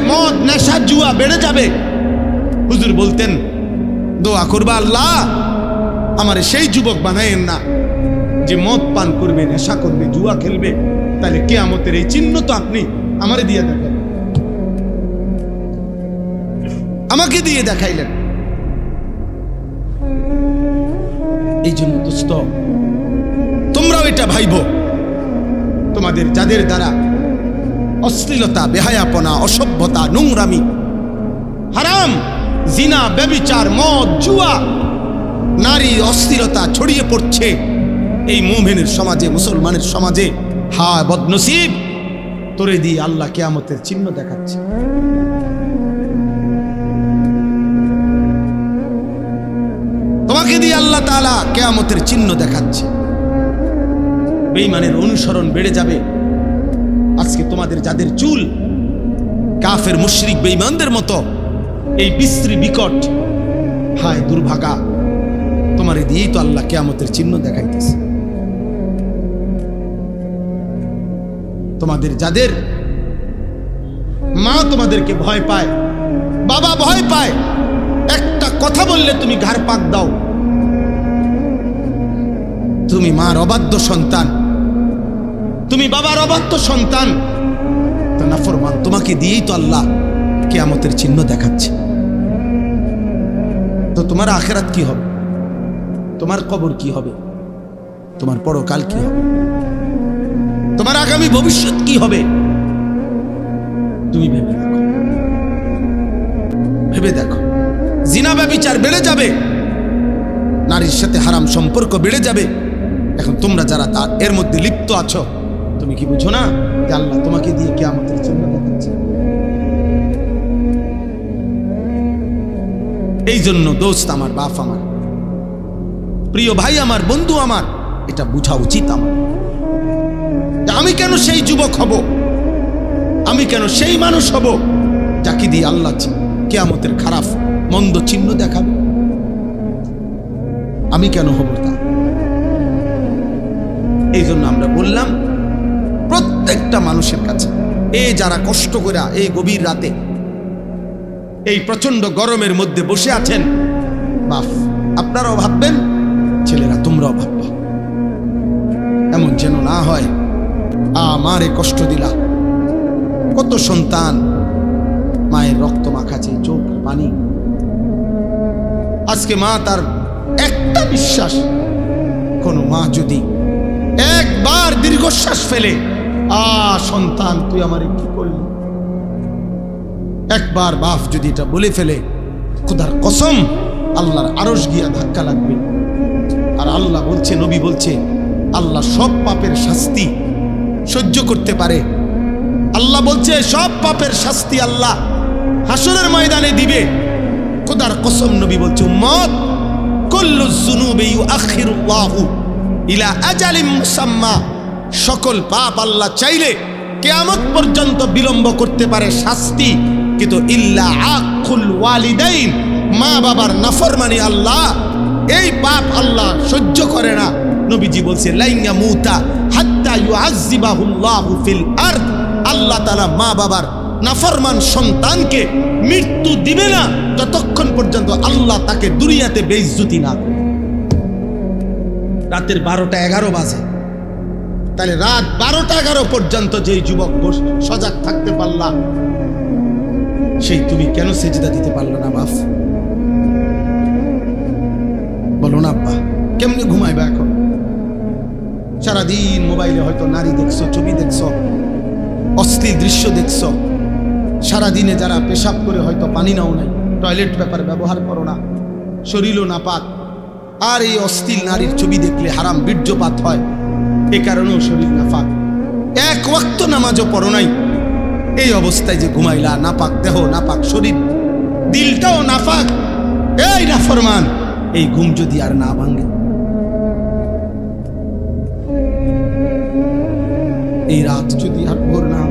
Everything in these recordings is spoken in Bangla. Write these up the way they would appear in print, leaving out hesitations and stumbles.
মদ নেশা জুয়া বেড়ে যাবে। হুজুর বলতেন দোয়া করবা, আল্লাহ আমার সেই যুবক বানায়েন না যে মদ পান করবে, নেশা করবে, জুয়া খেলবে। তাহলে কিয়ামতের এই চিহ্ন তো আপনি আমারে দিয়ে দেখালেন, আমাকে দিয়ে দেখাইলেন। এই জন্য দোস্ত, তোমরাও এটা ভাইব, তোমাদের যাদের দ্বারা অশ্লীলতা, বেহায়াপনা, অসভ্যতা, নোংরামি, হারাম, জিনা, ব্যভিচার, মদ, জুয়া, নারী অশ্লীলতা ছড়িয়ে পড়ছে এই মুমিনের সমাজে, মুসলমানের সমাজে, হায় বদনসিব, তোরে দিয়ে আল্লাহ কিয়ামতের চিহ্ন দেখাচ্ছে। তোমাকে দিয়ে আল্লাহ তাআলা কিয়ামতের চিহ্ন দেখাচ্ছে। বেঈমানের অনুসরণ বেড়ে যাবে। আজকে তোমাদের যাদের চুল কাফের মুশরিক বেঈমানদের মতো এই বিশ্রী বিকট, হায় দুর্ভাগা, তোমারে দিয়েই তো আল্লাহ কিয়ামতের চিহ্ন দেখাইতেছে। তোমাদের যাদের মা তোমাদেরকে ভয় পায়, বাবা ভয় পায়, একটা কথা বললে তুমি ঘাড় পাক দাও, তুমি মার অবাধ্য সন্তান, তুমি বাবার অবাধ্য সন্তান, তো নাফরমান, তোমাকে দিয়েই তো আল্লাহ কিয়ামতের চিহ্ন দেখাচ্ছে। তো তোমার আখিরাত কি হবে? তোমার কবর কি হবে? তোমার পরকাল কি হবে? তোমার আগামী ভবিষ্যৎ কি হবে? তুমি ভেবে দেখো, ভেবে দেখো। জিনা ব্যভিচার বেড়ে যাবে, নারীর সাথে হারাম সম্পর্ক বেড়ে যাবে। এখন তোমরা যারা এর মধ্যে লিপ্ত আছো, তুমি কি বুঝো না যে আল্লাহ তোমাকে দিয়ে কিয়ামতের চিহ্ন দেখাচ্ছে? এই জন্য দোস্ত আমার, বাপ আমার, প্রিয় ভাই আমার, বন্ধু আমার, এটা বুঝা উচিত আমার। আমি কেন সেই যুবক হব? আমি কেন সেই মানুষ হব যাকে দিয়ে আল্লাহ কিয়ামতের খারাপ মন্দ চিহ্ন দেখাবে? আমি কেন হব তা? এই জন্য আমরা বললাম প্রত্যেকটা মানুষের কাছে, এই যারা কষ্ট করে এই গভীর রাতে এই প্রচন্ড গরমের মধ্যে বসে আছেন, বাপ আপনারাও ভাববেন, ছেলেরা তোমরাও ভাববা, এমন যেন না হয় আমারে কষ্ট দিলা। কত সন্তান মায়ের রক্ত মাখাছে, চোখ পানি। আজকে মা তার একটা বিশ্বাস, কোন মা যদি একবার দীর্ঘশ্বাস ফেলে, সন্তান তুই আমারে কি করলি, একবার বাপ যদি এটা বলে ফেলে, খোদার কসম আল্লাহর আরশ গিয়া ধাক্কা লাগবে। আর আল্লাহ বলছে, নবী বলছে, আল্লাহ সব পাপের শাস্তি সহ্য করতে পারে। আল্লাহ বলছে সব পাপের শাস্তি আল্লাহ হাসরের ময়দানে দিবে। খোদার কসম নবী বলছে, উম্মত কুল্লু যুনুবি ইউআখিরুল্লাহু ইলা আজালিম মুসাম্মা, সকল পাপ আল্লাহ চাইলে কিয়ামত পর্যন্ত বিলম্ব করতে পারে শাস্তি, কিন্তু ইল্লা আকুল ওয়ালিদাইন, মা বাবার নাফরমানি আল্লাহ এই পাপ আল্লাহ সহ্য করে না। নবীজি বলছে লাইয়া মুতা হাত্তা ইউআযযিবাহুল্লাহু ফিল আরদ, আল্লাহ তাআলা মা বাবার নাফরমান সন্তানকে মৃত্যু দিবে না যতক্ষণ পর্যন্ত আল্লাহ তাকে দুনিয়াতে বেইজ্জতি না করে। রাতের 12টা 11 বাজে, তাহলে রাত 12টা 11 পর্যন্ত যেই যুবক সজাগ থাকতে পারলা, সেই তুমি কেন সেজদা দিতে পারলো না বাপ? বলো না আব্বা, কেমনি ঘুমাইবা এখন? সারাদিন মোবাইলে হয়তো নারী দেখছো, ছবি দেখছো, অশ্লীল দৃশ্য দেখছো। সারাদিনে যারা পেশাব করে হয়তো পানি নাও নাই, টয়লেট পেপার ব্যবহার করো না, শরীরও নাপাক, আর এই অশ্লীল নারীর ছবি দেখলে হারাম বীর্যপাত হয়, এ কারণেও শরীর নাপাক। এক ওয়াক্ত নামাজও পড়ো নাই, এই অবস্থায় যে ঘুমাইলা, নাপাক দেহ, নাপাক শরীর, দিলটাও নাপাক, এই নাফরমান, এই ঘুম যদি আর না ভাঙে, এই রাত যদি আর ভোর না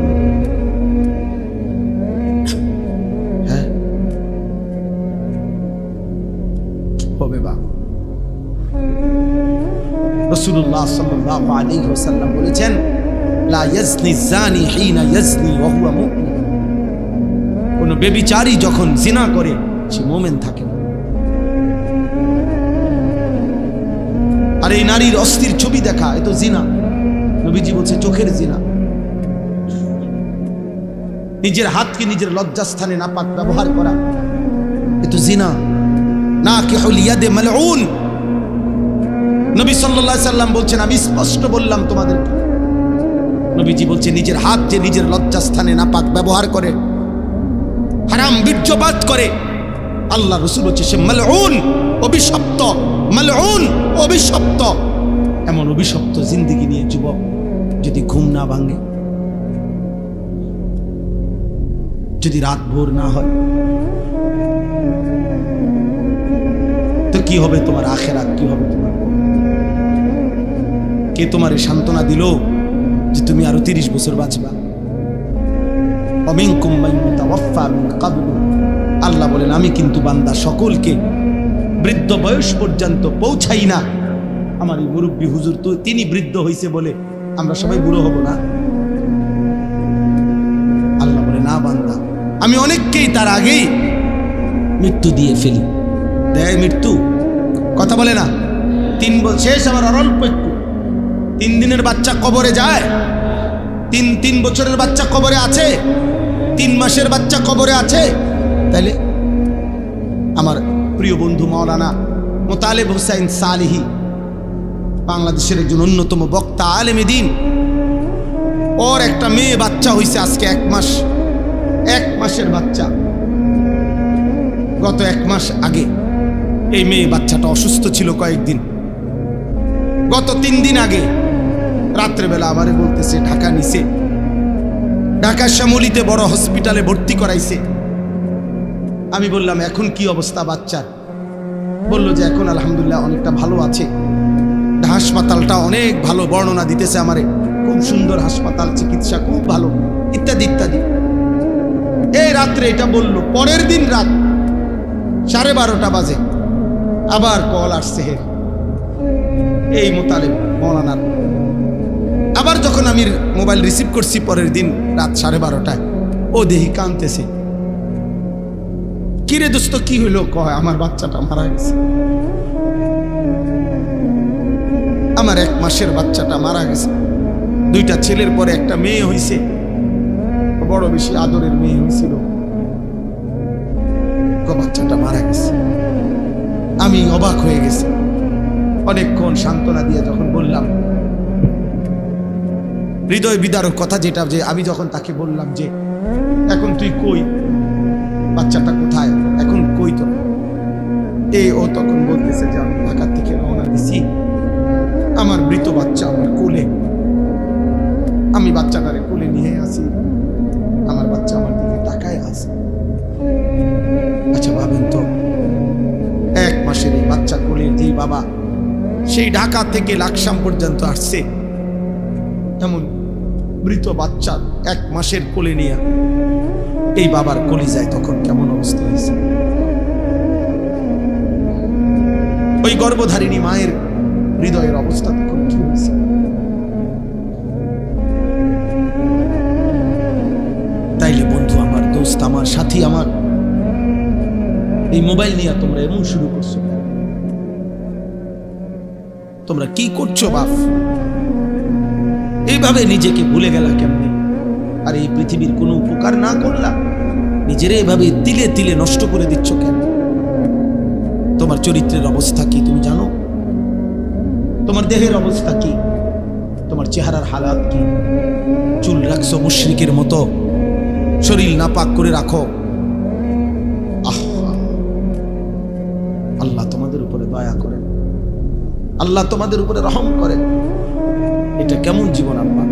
হবে বা? রাসূলুল্লাহ সাল্লাল্লাহু আলাইহি ওয়াসাল্লাম বলেছেন, লা ইয়াজনি যানি হিনা ইয়াজনি ওয়া হুয়া মুমিন, বেবিচারী যখন জিনা করে সে মোমেন থাকে না। আর এই নারীর অস্থির ছবি দেখা এ তো জিনা। নবীজি বলছে চোখের জিনা। নিজের হাতকে নিজের লজ্জাস্থানে নাপাক ব্যবহার করা এ তো জিনা। নাকিহুল ইয়াদে মালউন। নবী সাল্লাল্লাহু আলাইহি সাল্লাম বলছেন আমি স্পষ্ট বললাম তোমাদেরকে। নবীজি বলছে নিজের হাত যে নিজের লজ্জাস্থানে নাপাক ব্যবহার করে, হারাম বীর্যপাত করে, আল্লাহ রাসূল বলছে সে মালউন, অভিশপ্ত। মালউন, অভিশপ্ত। এমন অভিশপ্ত জিন্দেগি নিয়ে যুবক যদি ঘুম না ভাঙে, যদি রাত ভোর না হয়, তো কি হবে তোমার আখিরাত, কি হবে তোমার? কে তোমার সান্ত্বনা দিল যে তুমি আরো 30 বছর বাঁচবা? অমিনকুম মান ইউতাওয়াফা মিন ক্বাবলু। আল্লাহ বলেন আমি কিন্তু বান্দা সকলকে বৃদ্ধ বয়স পর্যন্ত পৌঁছাই না। আমার এই মুরব্বী হুজুর তো তিনি বৃদ্ধ হইছে বলে আমরা সবাই বুড়ো হব না? আল্লাহ বলে না বান্দা, আমি অনেককেই তার আগেই মৃত্যু দিয়ে ফেলি। দেয় মৃত্যু, কথা বলে না। 3 বছর শেষ, আমার অল্প একটু। 3 দিনের বাচ্চা কবরে যায়, 3 বছরের বাচ্চা কবরে আছে, 3 মাসের বাচ্চা কবরে আছে। তাইলে আমার প্রিয় বন্ধু মাওলানা মোতালেব হোসাইন সালেহী, বাংলাদেশের একজন অন্যতম বক্তা, আলেমে দ্বীন, ওর একটা মেয়ে বাচ্চা হইছে আজকে 1 মাস, 1 মাসের বাচ্চা। গত 1 মাস আগে এই মেয়ে বাচ্চাটা অসুস্থ ছিল কয়েকদিন। গত 3 দিন আগে রাত্রেবেলা আমারে বলতেছে ঢাকা নিছে, ঢাকা শ্যামলীতে বড় হসপিটালে ভর্তি করাইছে। আমি বললাম এখন কি অবস্থা বাচ্চার? বলল যে এখন আলহামদুলিল্লাহ অনেকটা ভালো আছে, হাসপাতালটা অনেক ভালো, বর্ণনা দিতেছে আমারে, খুব সুন্দর হাসপাতাল, চিকিৎসা খুব ভালো, ইত্যাদি ইত্যাদি। এই রাত্রে এটা বলল। পরের দিন রাত 12:30 বাজে আবার কল আসছে এই মোতালেব মৌলানার। আবার যখন আমি মোবাইল রিসিভ করছি পরের দিন রাত 12:30টায়, ও দেহি কাঁদতেছে। কিরে দোস্ত কি হইলো? কয় আমার বাচ্চাটা মারা গেছে, আমার 1 মাসের বাচ্চাটা মারা গেছে। 2টা ছেলের পরে একটা মেয়ে হইছে, বড় বেশি আদরের মেয়ে হয়েছিল, বাচ্চাটা মারা গেছে। আমি অবাক হয়ে গেছি। অনেকক্ষণ সান্ত্বনা দিয়ে যখন বললাম, হৃদয় বিদারক কথা যেটা, যে আমি যখন তাকে বললাম যে এখন তুই কই, বাচ্চাটা কোথায়, এখন কই তো, ও তখন বলতেছে যে আমি ঢাকা থেকে রওনা দিছি, আমার মৃত বাচ্চা আমার কোলে, আমি বাচ্চাটারে কোলে নিয়ে আসি, আমার বাচ্চা আমার দিকে তাকায় আছে। আচ্ছা ভাবেন তো, 1 মাসের এই বাচ্চা কোলে যেই বাবা সেই ঢাকা থেকে লাকসাম পর্যন্ত আসছে, এমন মৃত বাচ্চা 1 মাসের কোলে নিয়ে এই বাবার কলিজায় তখন কেমন অবস্থা হয়েছে? ওই গর্ভধারিণী মায়ের হৃদয়ের অবস্থা তখন কি হয়েছে? তাইলে বন্ধু আমার, দোস্ত আমার, সাথী আমার, এই মোবাইল নিয়ে তোমরা এমন শুরু করছো, তোমরা কি করছো বাপ? এইভাবে নিজেকে ভুলে গেলা কেমনে? আর এই পৃথিবীর কোনো উপকার না করলা, নিজের এভাবে তিলে তিলে নষ্ট করে দিচ্ছ কেন? তোমার চরিত্রের অবস্থা কি তুমি জানো? তোমার দেহের অবস্থা কি? তোমার চেহারার হালাত কি? চুল রাখছো মুশরিকের মতো, শরীর নাপাক করে রাখো। আল্লাহ তোমাদের উপরে দয়া করেন, আল্লাহ তোমাদের উপরে রহম করেন। এটা কেমন জীবন আব্বা?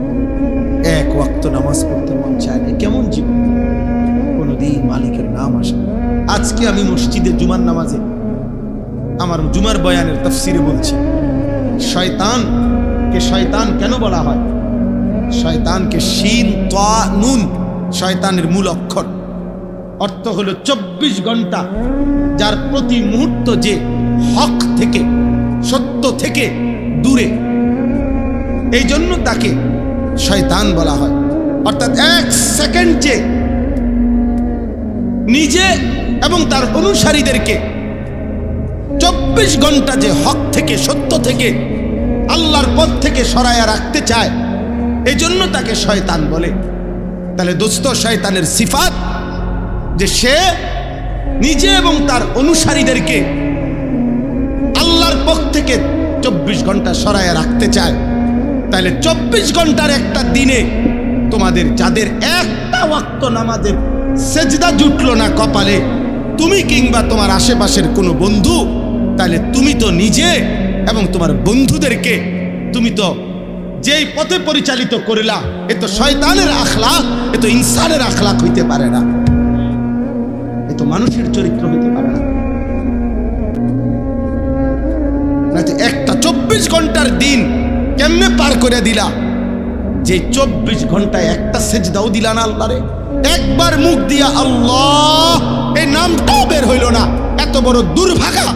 1 ওয়াক্ত নামাজ পড়তে মন চায় না, কেমন জীবন? কোনদিন মালিকের নাম আসে। আজকে আমি মসজিদে জুমার নামাজে আমার জুমার বয়ানের তাফসিরে বলছি, শয়তানকে শয়তান কেন বলা হয়? শয়তানকে শিন তা নুন, শয়তানের মূল অক্ষর, অর্থ হলো 24 ঘন্টা যার প্রতি মুহূর্ত যে হক থেকে, সত্য থেকে দূরে, এই জন্য তাকে শয়তান বলা হয়। অর্থাৎ 1 সেকেন্ড যে নিজে এবং তার অনুসারীদেরকে 24 ঘন্টা যে হক থেকে, সত্য থেকে, আল্লাহর পথ থেকে সরায়া রাখতে চায়, এই জন্য তাকে শয়তান বলে। তাহলে দোস্ত, শয়তানের সিফাত যে সে নিজে এবং তার অনুসারীদেরকে আল্লাহর পথ থেকে 24 ঘন্টা সরায়া রাখতে চায়। তাহলে 24 ঘন্টার একটা দিনে তোমাদের যাদের একটা ওয়াক্ত নামাজের সেজদা জুটলো না কপালে, তুমি কিংবা তোমার আশেপাশের কোনো বন্ধু, তাহলে তুমি তো নিজে এবং তোমার বন্ধুদেরকে তুমি তো যেই পথে পরিচালিত করিলা, এ তো শয়তানের আখলাক, এ তো ইনসানের আখলাক হইতে পারে না, এ তো মানুষের চরিত্র হইতে পারে না। একটা 24 ঘন্টার দিন কেমনে পার করে দিলা, যে 24 ঘন্টায় একটা সেজদাও দিলা না আল্লাহরে, একবার মুখ দিয়া আল্লাহ এই নামটাও বের হইল না, এত বড় দুর্ভাগা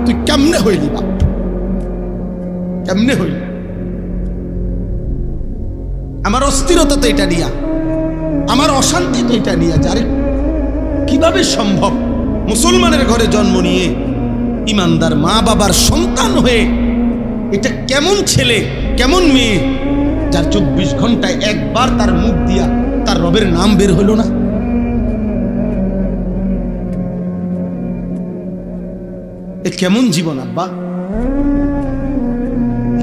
তুই কেমনে হইলি বা, কেমনে হইল? আমার অস্থিরতা তো এটা নিয়া, আমার অশান্তি তো এটা নিয়া, যারে কিভাবে সম্ভব মুসলমানের ঘরে জন্ম নিয়ে ইমানদার মা বাবার সন্তান হয়ে, এটা কেমন ছেলে কেমন মেয়ে যার 24 ঘন্টায় একবার তার মুখ দিয়া তার রবের নাম বের হলো না? এ কেমন জীবন আব্বা,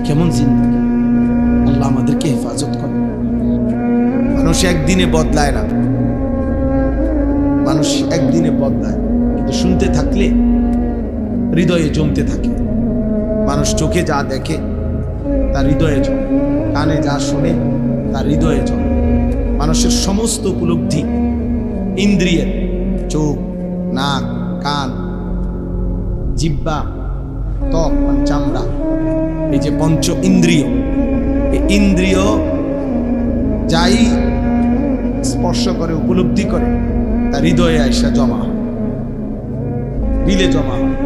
কেমন জিন্দেগি? আল্লাহ আমাদেরকে হেফাজত করে। মানুষ একদিনে বদলায় না, মানুষ একদিনে বদলায়, কিন্তু শুনতে থাকলে হৃদয়ে জমতে থাকে। মানুষ চোখে যা দেখে তার হৃদয়ে জমে, কানে যা শোনে তার হৃদয়ে জমে। মানুষের সমস্ত উপলব্ধি ইন্দ্রিয়ের, চোখ, নাক, কান, জিহ্বা, ত্বক মানে চামড়া, এই যে পঞ্চ ইন্দ্রিয়, এই ইন্দ্রিয় যাই স্পর্শ করে, উপলব্ধি করে, তার হৃদয়ে আইসা জমা হয়, দিলে জমা হয়।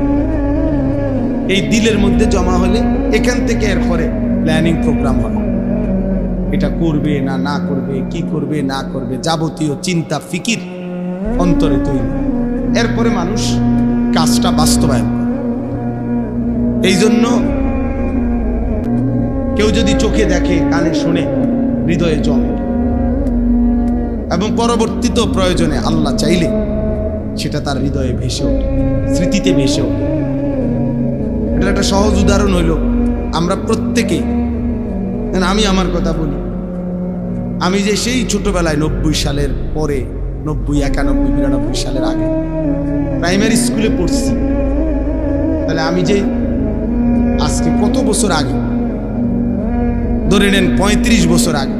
এই দিলের মধ্যে জমা হলে এখান থেকে এরপরে প্ল্যানিং প্রোগ্রাম হয়, এটা করবে না না করবে, কি করবে না করবে, যাবতীয় চিন্তা ফিকির অন্তরে তৈরি। এরপরে মানুষ কাজটা বাস্তবায়ন করে। এই জন্য কেউ যদি চোখে দেখে, কানে শোনে, হৃদয়ে জমে, এবং পরবর্তীত প্রয়োজনে আল্লাহ চাইলে সেটা তার হৃদয়ে ভেসে ওঠে, স্মৃতিতে ভেসে ওঠে। এটা একটা সহজ উদাহরণ হইল, আমরা প্রত্যেকেই, আমি আমার কথা বলি, আমি যে সেই ছোটবেলায় 90 সালের পরে, 90, 91, 92 সালের আগে প্রাইমারি স্কুলে পড়ছি, তাহলে আমি যে আজকে কত বছর আগে, ধরে নেন 35 বছর আগে,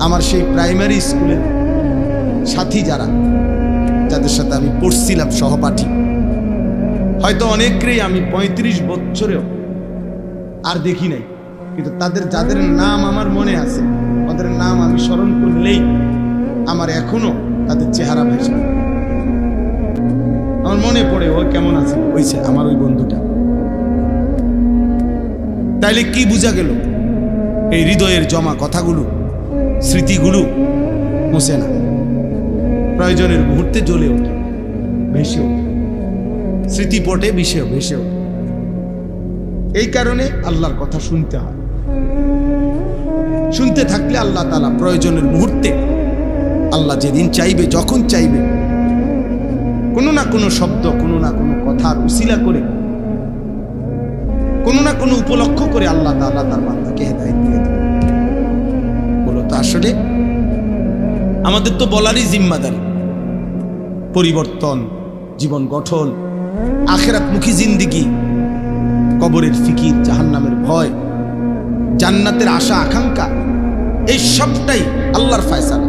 আমার সেই প্রাইমারি স্কুলের সাথী যারা, যাদের সাথে আমি পড়ছিলাম সহপাঠী, হয়তো অনেকেই আমি 35 বছরেও আর দেখি নাই, কিন্তু তাদের যাদের নাম আমার মনে আছে, তাদের নাম আমি স্মরণ করলেই আমার এখনো তাদের চেহারা ভেসে আমার মনে পড়ে, ও কেমন আছে, হয়েছে আমার ওই বন্ধুটা। তাইলে কি বোঝা গেল? এই হৃদয়ের জমা কথাগুলো, স্মৃতিগুলো মুছে না, প্রয়োজনের মুহূর্তে জ্বলে ওঠে, ভেসে ওঠে, স্মৃতিপটে ভেসে ওঠে। এই কারণে আল্লাহর কথা শুনতে হয়। শুনতে থাকলে আল্লাহ তাআলা প্রয়োজনের মুহূর্তে, আল্লাহ যেদিন চাইবে, যখন চাইবে, কোনো না কোনো শব্দ, কোনো না কোনো কথার উসিলা করে, কোনো না কোনো উপলক্ষ করে আল্লাহ তাআলা তার বান্দাকে হেদায়েত দিয়ে দেবে। বলো তো, আসলে আমাদের তো বলারই জিম্মাদারি, পরিবর্তন, জীবন গঠন, আখিরাতমুখী জিন্দেগি, কবরের ফিকির, জাহান্নামের ভয়, জান্নাতের আশা আকাঙ্ক্ষা, এই সবটাই আল্লাহর ফয়সালা।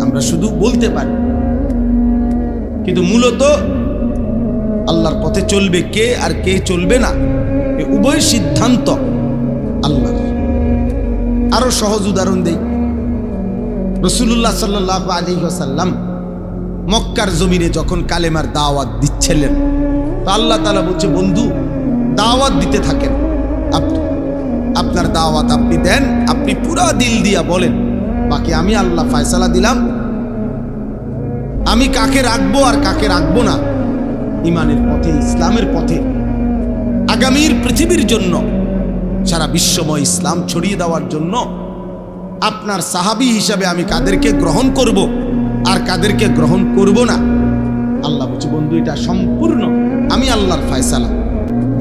আমরা শুধু বলতে পারি, কিন্তু মূলত আল্লাহর পথে চলবে কে আর কে চলবে না, এই উভয় সিদ্ধান্ত আল্লাহর। আরো সহজ উদাহরণ দেই, রাসূলুল্লাহ সাল্লাল্লাহু আলাইহি ওয়াসাল্লাম মক্কার জমিনে যখন কালেমার দাওয়াত দিচ্ছিলেন, তো আল্লাহ তাআলা বলছে, বন্ধু দাওয়াত দিতে থাকেন, আপনার দাওয়াত আপনি দেন, আপনি পুরা দিল দিয়া বলেন, বাকি আমি আল্লাহ ফয়সালা দিলাম, আমি কাকে রাখবো আর কাকে রাখবো না, ইমানের পথে, ইসলামের পথে, আগামীর পৃথিবীর জন্য, সারা বিশ্বময় ইসলাম ছড়িয়ে দেওয়ার জন্য আপনার সাহাবী হিসাবে আমি কাদেরকে গ্রহণ করব আর কাদেরকে গ্রহণ করব না। আল্লাহ বলছে, বন্ধু এটা সম্পূর্ণ আমি আল্লাহর ফয়সালা।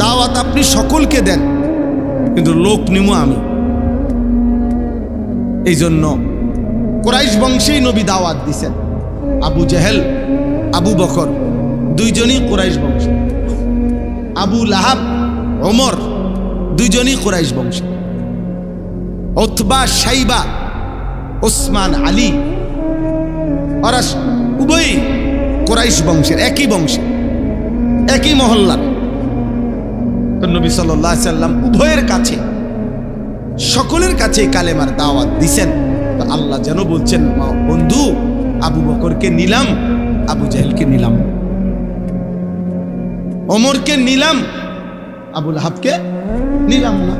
দাওয়াত আপনি সকলকে দেন, কিন্তু লোক নিমু আমি। এই জন্য কুরাইশ বংশেই নবী দাওয়াত দিছেন। আবু জেহেল, আবু বকর দুইজনই কুরাইশ বংশ, আবু লাহাব, ওমর দুইজনই কুরাইশ বংশ, উতবা, শাইবা, ওসমান, আলী ওরা উভয়ই কুরাইশ বংশের, একই বংশে, একই মহল্লার। নবী সাল্লাল্লাহু আলাইহি সাল্লাম উভয়ের কাছে, সকলের কাছে কালেমার দাওয়াত দিছেন। তো আল্লাহ যেন বলছেন, বন্ধু আবু বকরকে নিলাম, আবু জাহেলকে নিলাম, ওমরকে নিলাম, আবু লাহাবকে নিলাম না,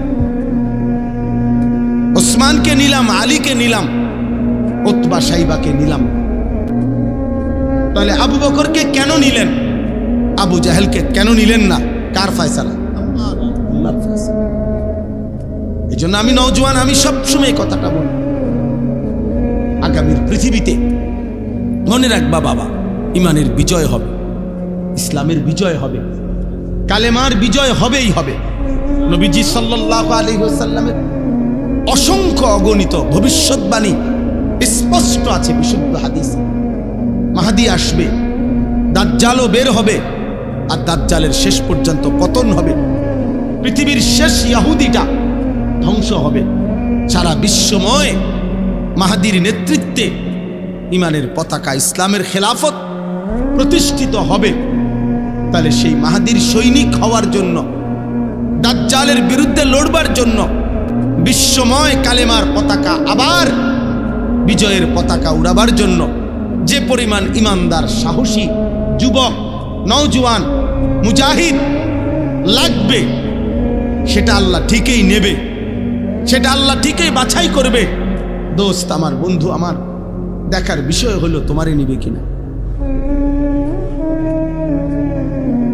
ওসমানকে নিলাম, আলীকে নিলাম, উতবা, শাইবাকে নিলাম। তাহলে আবু বকরকে কেন নিলেন, আবু জাহেলকে কেন নিলেন না? কার ফয়সালা? আল্লাহর ফয়সালা। এই জন্য আমি নওজোয়ান, আমি সবসময় কথাটা বলি, আগামীর পৃথিবীতে মনে রাখবা বাবা, ইমানের বিজয় হবে, ইসলামের বিজয় হবে, কালেমার বিজয় হবেই হবে। নবীজি সাল্লাল্লাহু আলাইহি ওয়াসাল্লামের অসংখ্য অগণিত ভবিষ্যৎবাণী স্পষ্ট আছে বিশুদ্ধ হাদিসে। মাহদী আসবে, দাজ্জালও বের হবে, আর দাজ্জালের শেষ পর্যন্ত পতন হবে, পৃথিবীর শেষ ইহুদিটা ধ্বংস হবে। সারা বিশ্বময় মাহদীর নেতৃত্বে ইমানের পতাকা, ইসলামের খেলাফত প্রতিষ্ঠিত হবে। তাহলে সেই মাহদীর সৈনিক হওয়ার জন্য, দাজ্জালের বিরুদ্ধে লড়বার জন্য, বিশ্বময় কালেমার পতাকা আবার বিজয়ের পতাকা উড়াবার জন্য যে পরিমাণ ইমানদার, সাহসী যুবক, নওজোয়ান, মুজাহিদ লাগবে, সেটা আল্লাহ ঠিকই নেবে, সেটা আল্লাহ ঠিকই বাছাই করবে। দোস্ত আমার, বন্ধু আমার, দেখার বিষয় হলো তোমারে নিবে কিনা,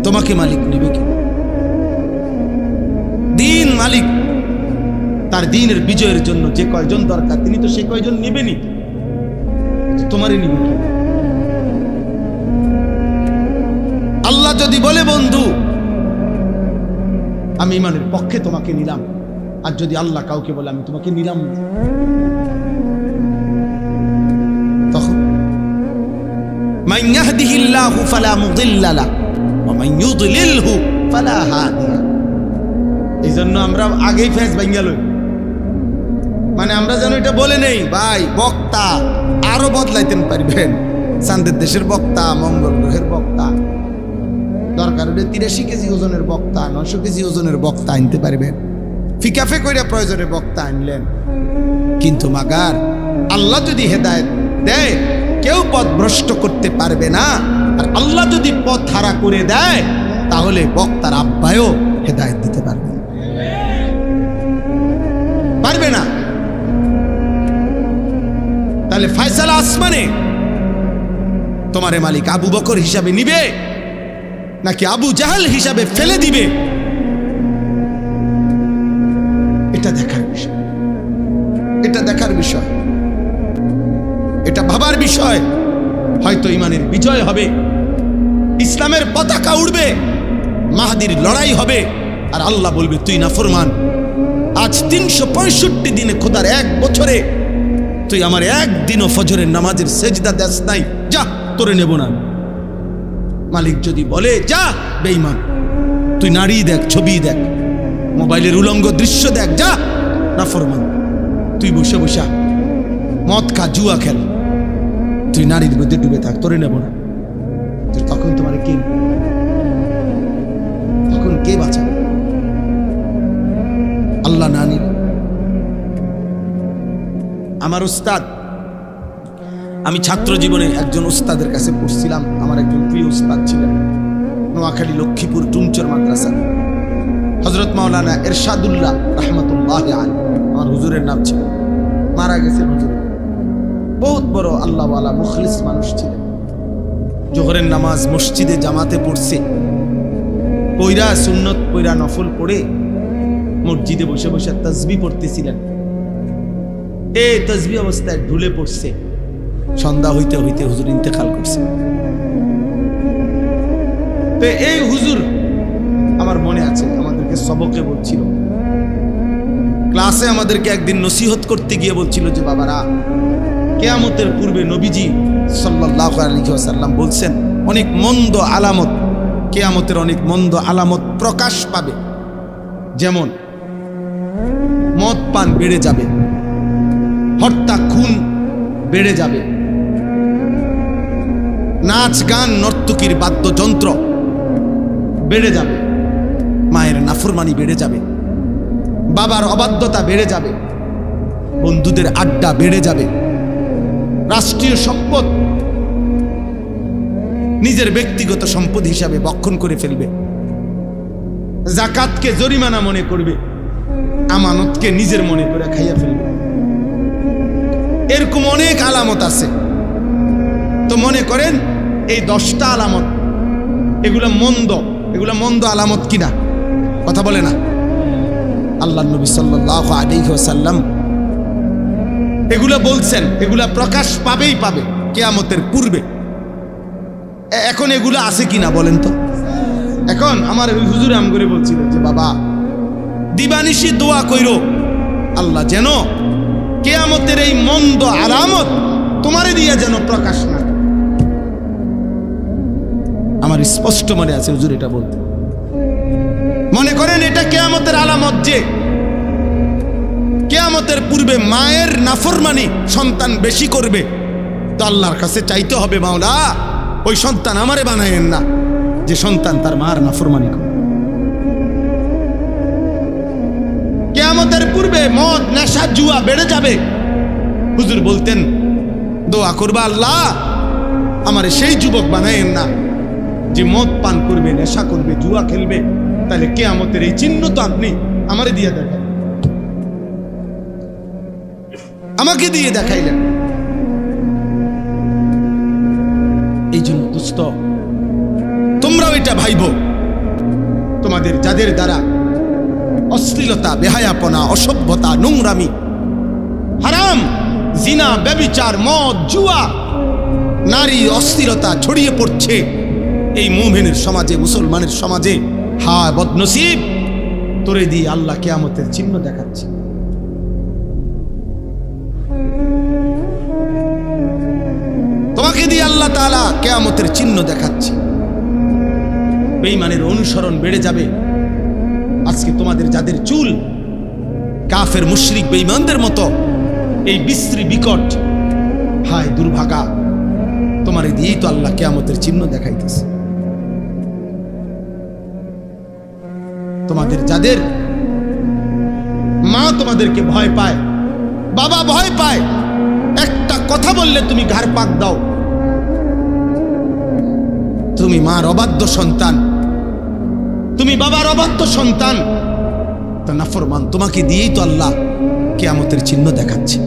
তোমাকে মালিক নিবে কিনা। দিন মালিক তার দিনের বিজয়ের জন্য যে কয়জন দরকার তিনি তো সেই কয়জন নিবেনি, তোমারে নিবে কিনা। আল্লাহ যদি বলে, বন্ধু আমি ইমানের পক্ষে তোমাকে নিলাম, আর যদি আল্লাহ কাউকে বলে আমি তোমাকে নিলাম না, তখন মান ইয়াহদিহিল্লাহু ফালা মুদিল্লা লাহু ওয়া মান ইউদ্লিলহু ফালা হাদিয়া। এই জন্য আমরা আগেই ফেস ভাঙা লই, মানে আমরা যেন এটা বলে নেই, ভাই বক্তা আরো বদলাইতেন পারবেন, চাঁদের দেশের বক্তা, মঙ্গল গ্রহের বক্তা, দরকার হলে 83 কেজি ওজনের বক্তা, 900 কেজি ওজনের বক্তা আনতে পারবেন, ফিকাফে কইরা প্রয়োজনে বক্তা আনলেন। কিন্তু মাগার আল্লাহ যদি হেদায়েত দেয়, কেউ পথ ভ্রষ্ট করতে পারবে না। আর আল্লাহ যদি পথ হারা করে দেয়, তাহলে বক্তার আব্বায়ও হেদায়েত দিতে পারবে না। তাহলে ফয়সালা আসমানে, তোমারে মালিক আবু বকর হিসাবে নিবে নাকি আবু জাহেল হিসাবে ফেলে দিবে, এটা দেখার বিষয়, এটা দেখার বিষয়, এটা ভাবার বিষয়। হয়তো ইমানের বিজয় হবে, ইসলামের পতাকা উড়বে, মাহদীর লড়াই হবে, আর আল্লাহ বলবে তুই নাফরমান, আজ 365 দিনে, খোদার এক বছরে তুই আমার একদিনও ফজরের নামাজের সেজদা দেস নাই, যা তোরে নেব না। মালিক যদি বলে যা বেঈমান, তুই নারী দেখ, ছবি দেখ, মোবাইলের উলঙ্গ দৃশ্য দেখ, যা নাফরমান, তুই বসে বসা মদ খা, জুয়া খেল, তুই নারীর মধ্যে ডুবে থাক, তোরে নেব না। তখন তোমার কে, তখন কে বাঁচাবে? আল্লাহ না নিল। আমার উস্তাদ, আমি ছাত্র জীবনে একজন উস্তাদের কাছে পড়ছিলাম, আমার একজন প্রিয় উস্তাদ ছিলেন, নোয়াখালী লক্ষ্মীপুর টুমচর মাদ্রাসা, হযরত মাওলানা এরশাদুল্লাহ রাহমাতুল্লাহি আলাইহি আমার হুজুরের নাম ছিল। মারা গেছেন হুজুর, বহুত বড় আল্লাহওয়ালা মুখলিস মানুষ ছিলেন। জোহরের নামাজ মসজিদে জামাতে পড়ছে, পয়রা সুন্নত পয়রা নফল পড়ে মসজিদে বসে বসে তাসবিহ পড়তেছিলেন। এই তাসবিহ অবস্থায় ঢুলে পড়ছে, সন্ধ্যা হইতে হইতে হুজুর ইন্তেকাল করছে। তো এই হুজুর আমার মনে আছে আমাদেরকে সবকে বলছিল, ক্লাসে আমাদেরকে একদিন নসিহত করতে গিয়ে বলছিল যে বাবারা, কিয়ামতের পূর্বে নবীজি সাল্লাল্লাহু আলাইহি ওয়াসাল্লাম বলছেন অনেক মন্দ আলামত, কিয়ামতের অনেক মন্দ আলামত প্রকাশ পাবে। যেমন মদ পান বেড়ে যাবে, হত্যা খুন বেড়ে যাবে, নাচ গান নর্তকীর বাদ্যযন্ত্র বেড়ে যাবে, মায়ের নাফরমানি বেড়ে যাবে, বাবার অবাধ্যতা বেড়ে যাবে, বন্ধুদের আড্ডা বেড়ে যাবে, রাষ্ট্রীয় সম্পদ নিজের ব্যক্তিগত সম্পদ হিসাবে বক্ষণ করে ফেলবে, যাকাতকে জরিমানা মনে করবে, আমানতকে নিজের মনে করে খাইয়া ফেলবে। এরকম অনেক আলামত আছে। তো মনে করেন এই 10টা আলামত, এগুলা মন্দ আলামত কিনা? কথা বলে না। আল্লাহ নবী সাল্লাল্লাহু আলাইহি ওয়াসাল্লাম এগুলা বলছেন, এগুলা প্রকাশ পাবেই পাবে কিয়ামতের পূর্বে। এখন এগুলা আছে কিনা বলেন তো? এখন আমার হুজুর আম করে বলছিল যে বাবা, দিবানিশি দোয়া কইরো আল্লাহ যেন কিয়ামতের এই মন্দ আলামত তোমারে দিয়ে যেন প্রকাশ না। আমার স্পষ্ট মনে আছে হুজুর এটা বলতে। মনে করেন এটা কিয়ামতের আলামত যে কিয়ামতের পূর্বে মায়ের নাফরমানি সন্তান বেশি করবে, তো আল্লাহর কাছে চাইতে হবে, মাওলা ওই সন্তান আমারে বানায়েন না যে সন্তান তার মার নাফরমানি করে। কিয়ামতের পূর্বে মদ নেশা জুয়া বেড়ে যাবে। হুজুর বলতেন দোয়া করবা, আল্লাহ আমারে সেই যুবক বানায়েন না যে মদ পান করবে, নেশা করবে, জুয়া খেলবে। তাহলে কিয়ামতের এই চিহ্ন তো আপনি আমারে দিয়ে দেখাইলেন, আমাকে দিয়ে দেখাইলেন। এই জন্য দোস্ত, তোমরাও এটা ভাইবো, তোমাদের যাদের দ্বারা অশ্লীলতা, বেহায়াপনা, অসভ্যতা, নোংরামি, হারাম, জিনা, ব্যভিচার, মদ, জুয়া, নারী অস্থিরতা ছড়িয়ে পড়ছে এই মুমিনের সমাজে, মুসলমানের সমাজে, হায় বদনসিব, তোরে দিয়ে আল্লাহ কিয়ামতের চিহ্ন দেখাচ্ছে। তোমাকে দিয়ে আল্লাহ তাআলা কিয়ামতের চিহ্ন দেখাচ্ছে। বেঈমানের অনুসরণ বেড়ে যাবে। আজকে তোমাদের যাদের চুল কাফের মুশরিক বেঈমানদের মতো এই বিশ্রী বিকট, হায় দুর্ভাগা, তোমারে দিয়েই তো আল্লাহ কিয়ামতের চিহ্ন দেখাইতেছে। তোমাদের যাদের মা তোমাদেরকে ভয় পায়, বাবা ভয় পায়, একটা কথা বললে তুমি ঘাড় পাক দাও, তুমি মার অবাধ্য সন্তান, তুমি বাবার অবাধ্য সন্তান, তো নাফরমান, তোমাকে দিয়েই তো আল্লাহ কিয়ামতের চিহ্ন দেখাচ্ছে।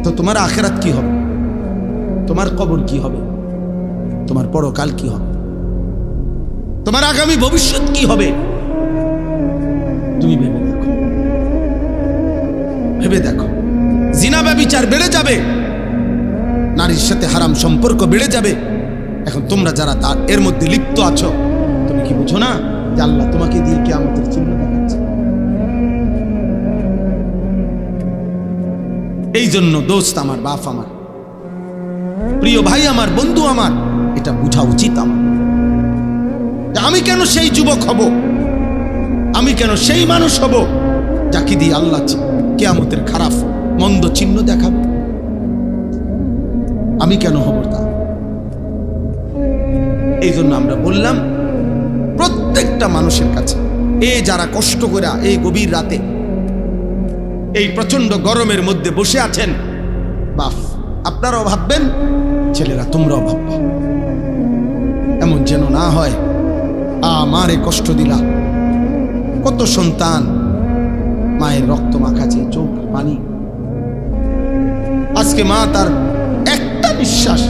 তো তোমার আখিরাত কি হবে? তোমার কবর কি হবে? তোমার পরকাল কি হবে? তোমার আগামী ভবিষ্যৎ কি হবে? তুমি ভেবে দেখো, ভেবে দেখো। জিনা ব্যভিচার বেড়ে যাবে, নারীর সাথে হারাম সম্পর্ক বেড়ে যাবে। এখন তোমরা যারা তার এর মধ্যে লিপ্ত আছো, তুমি কি বুঝো না যে আল্লাহ তোমাকে দিয়ে কিয়ামতের চিহ্ন দেখাচ্ছে? এই জন্য দোস্ত আমার, বাপ আমার, প্রিয় ভাই আমার, বন্ধু আমার, এটা বোঝা উচিত আমার। আমি কেন সেই যুবক হব? আমি কেন সেই মানুষ হব যাকে দিয়ে আল্লাহ কিয়ামতের খারাপ মন্দ চিহ্ন দেখাবে? আমি কেন হব তা? এই জন্য আমরা বললাম প্রত্যেকটা মানুষের কাছে, যারা কষ্ট করে এই গভীর রাতে এই প্রচন্ড গরমের মধ্যে বসে আছেন, বাপ আপনারাও ভাববেন, ছেলেরা তোমরাও ভাববে, এমন যেন না হয় আমারে কষ্ট দিলা। কত সন্তান মায়ের রক্ত মাখাছে, চোখ পানি। আজকে মা তার একটা নিঃশ্বাস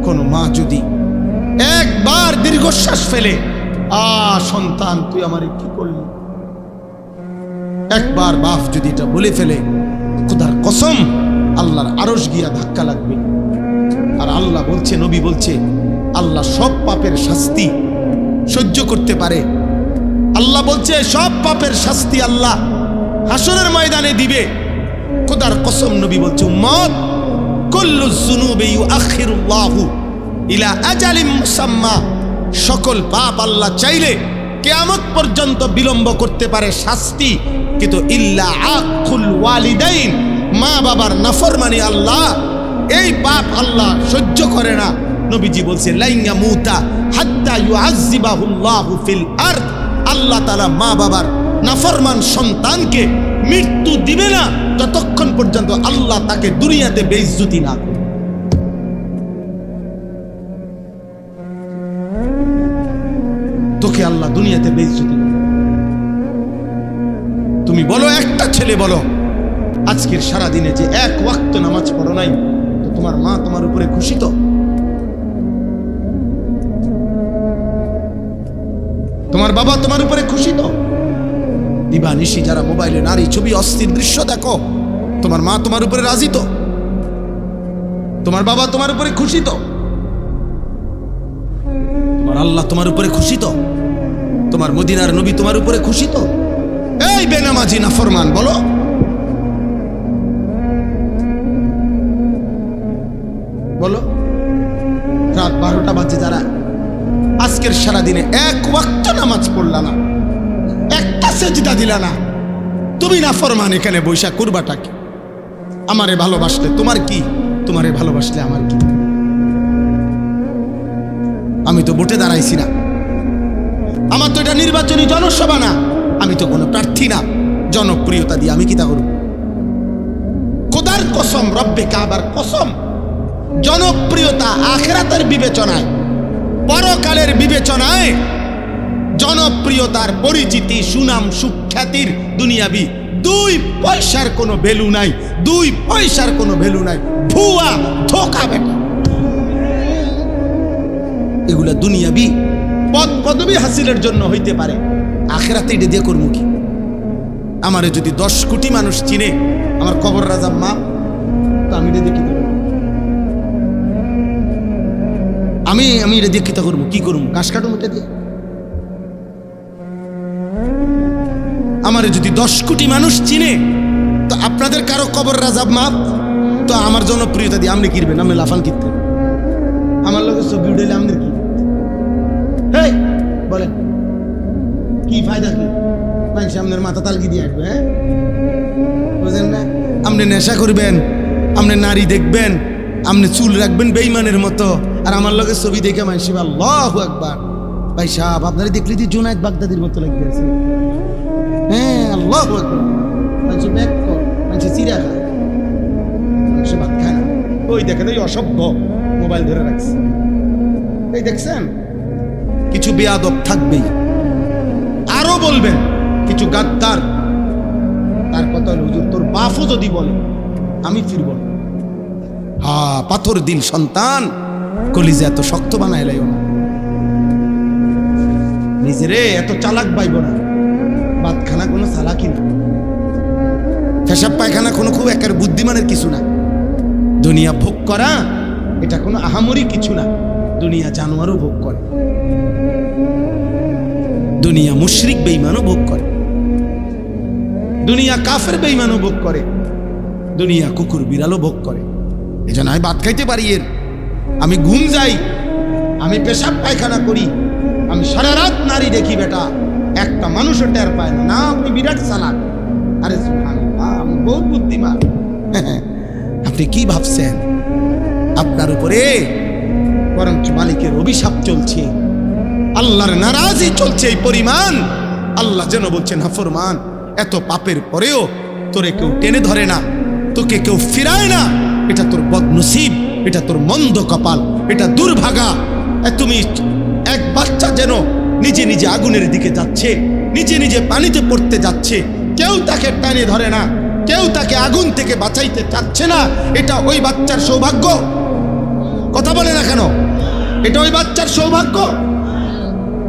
কোন মা যদি একবার দীর্ঘশ্বাস ফেলে, সন্তান তুই আমারে কি করলি, একবার বাপ যদি এটা বলে ফেলে, খোদার কসম আল্লাহর আরশ গিয়া ধাক্কা লাগবে। আর আল্লাহ বলছে, নবী বলছে, আল্লাহ সব পাপের শাস্তি সহ্য করতে পারে। আল্লাহ বলছে সব পাপের শাস্তি আল্লাহ হাসরের ময়দানে দিবে। খোদার কসম নবী বলছে, উম্মত কুল্লু যুনুবি ইউআখিরুল্লাহু ইলা আজালিম মুসাম্মা, সকল পাপ আল্লাহ চাইলে কিয়ামত পর্যন্ত বিলম্ব করতে পারে শাস্তি, কিন্তু ইল্লা আকুল ওয়ালিদাইন, মা বাবার নাফরমানি আল্লাহ এই পাপ আল্লাহ সহ্য করে না। নবীজি বলছে লাইন ইয়ামুতা হাত্তা ইউআযযিবাহুল্লাহু ফিল আরদ, আল্লাহ তাআলা মা বাবার নাফরমান সন্তানকে মৃত্যু দিবে না যতক্ষণ পর্যন্ত আল্লাহ তাকে দুনিয়াতে বেইজ্জতি না করে। তোকে আল্লাহ দুনিয়াতে বেইজ্জতি না। তুমি বলো, একটা ছেলে বলো আজকের সারা দিনে যে এক ওয়াক্ত নামাজ পড়ো নাই, তো তোমার মা তোমার উপরে খুশি? তো তোমার বাবা তোমার উপরে খুশি? তো দিবানিশি যারা মোবাইলে নারী ছবি অস্থির দৃশ্য দেখো, তোমার মা তোমার উপরে রাজি? তো তোমার বাবা তোমার উপরে খুশি? তো তোমার আল্লাহ তোমার উপরে খুশি? তো তোমার মদিনার নবী তোমার উপরে খুশি? তো এই বেনামাজি নাফরমান বলো, বলো রাত 12টা বাজে যারা আজকের সারাদিনে এক ওয়াক্ত নামাজ পড়লা না, একটা সেজদা দিলা না, তুমি নাফরমান, এখানে বৈশা করবাটা কি? আমারে ভালোবাসলে তোমার কি, তোমারে ভালোবাসলে আমার কি? আমি তো ভোটে দাঁড়াইছি না, আমার তো এটা নির্বাচনী জনসভা না, আমি তো কোনো প্রার্থী না, জনপ্রিয়তা দিয়ে আমি কি তা করব? খোদার কসম, রব্বে কাবার কসম, জনপ্রিয়তা আখিরাতের বিবেচনায়, পরকালের বিবেচনায় জনপ্রিয়তার পরিচিতি, সুনাম, সুখ্যাতির দুনিয়াবি 2 পয়সার কোনো ভ্যালু নাই, 2 পয়সার কোনো ভ্যালু নাই। ভুয়া, ধোঁকা বেটা, এগুলা দুনিয়াবি পদ পদবি হাসিলের জন্য হইতে পারে, আখিরাতে এটা দিয়ে করবো কি? আমারে যদি 10 কোটি মানুষ চিনে, আমার কবর রাজা মা, তো আমি এটা দেখি আমি এটা দিয়ে কিতা করবো, কি করবো? ঘাস কাটুম এটা দিয়ে? আমারে যদি 10 কোটি মানুষ চিনে, তো আপনাদের কারো কবর রাজাব মাপ, তো আমার জনপ্রিয়তা দিয়ে আপনি কিনবেন, আমি লাফান কিনতেন, আমার লোকের ছবি উঠেলে আমাদের কি বলেন, কি ফায়দা কি? মানুষ আপনার মাথা তালকি দিয়ে আসবে, হ্যাঁ বুঝেন না? আপনি নেশা করবেন, আপনি নারী দেখবেন, আপনি চুল রাখবেন বেঈমানের মতো, আর আমার লোকের ছবি দেখে মানুষ আল্লাহু আকবার, ভাই সাহেব আপনারা দেখলে যে জুনায়েদ বাগদাদির মতো লাগবে, হ্যাঁ আল্লাহু আকবার, মানুষ ব্যাগ কর, মানুষ চিরা খায়, মানুষ ভাত খায় না। ওই দেখেন ওই অসভ্য মোবাইল ধরে রাখছে, এই দেখছেন? কিছু বেয়াদব থাকবেই, আরো বলবেন কিছু গাদ্দার, তার কথা হলো হুজুর তোর বাপও যদি বলে আমি ফিরব না। পাথর দিল সন্তান, কলিজা এত শক্ত বানায় লাইও না, নিজেরে এত চালাক পাইব না। ভাতখানা কোনো চালাকি না, পেশাব পায়খানা কোনো খুব একের বুদ্ধিমানের কিছু না। দুনিয়া ভোগ করা এটা কোনো আহামরি কিছু না, দুনিয়া জানোয়ারও ভোগ করে, দুনিয়া মুশরিক বেঈমানও ভোগ করে, দুনিয়া কাফের বেঈমানও ভোগ করে, দুনিয়া কুকুর বিড়ালও ভোগ করে। এজন্য আমি ভাত খাইতে পারি, এর আমি ঘুম যাই, আমি পেশাব পায়খানা করি, আমি সারা রাত নারী দেখি, বেটা একটা মানুষও টের পায় না। না আপনি বিরাট চালাক, আরে সুবহানাল্লাহ আমি বহুত বুদ্ধিমান। আপনি কি ভাবছেন আপনার উপরে বরঞ্চ মালিকের অভিশাপ চলছে, আল্লাহর নারাজি চলছে এই পরিমাণ। আল্লাহ যেন বলছেন নাফরমান, এত পাপের পরেও তোরে কেউ টেনে ধরে না, তোকে কেউ ফিরায় না, এটা তোর বদনসিব, এটা তোর মন্দ কপাল, এটা দুর্ভাগা। তুমি এক বাচ্চা যেন নিজে নিজে আগুনের দিকে যাচ্ছে, নিজে নিজে পানিতে পড়তে যাচ্ছে, কেউ তাকে টানে ধরে না, কেউ তাকে আগুন থেকে বাঁচাইতে চাচ্ছে না, এটা ওই বাচ্চার সৌভাগ্য? কথা বলে না কেন? এটা ওই বাচ্চার সৌভাগ্য?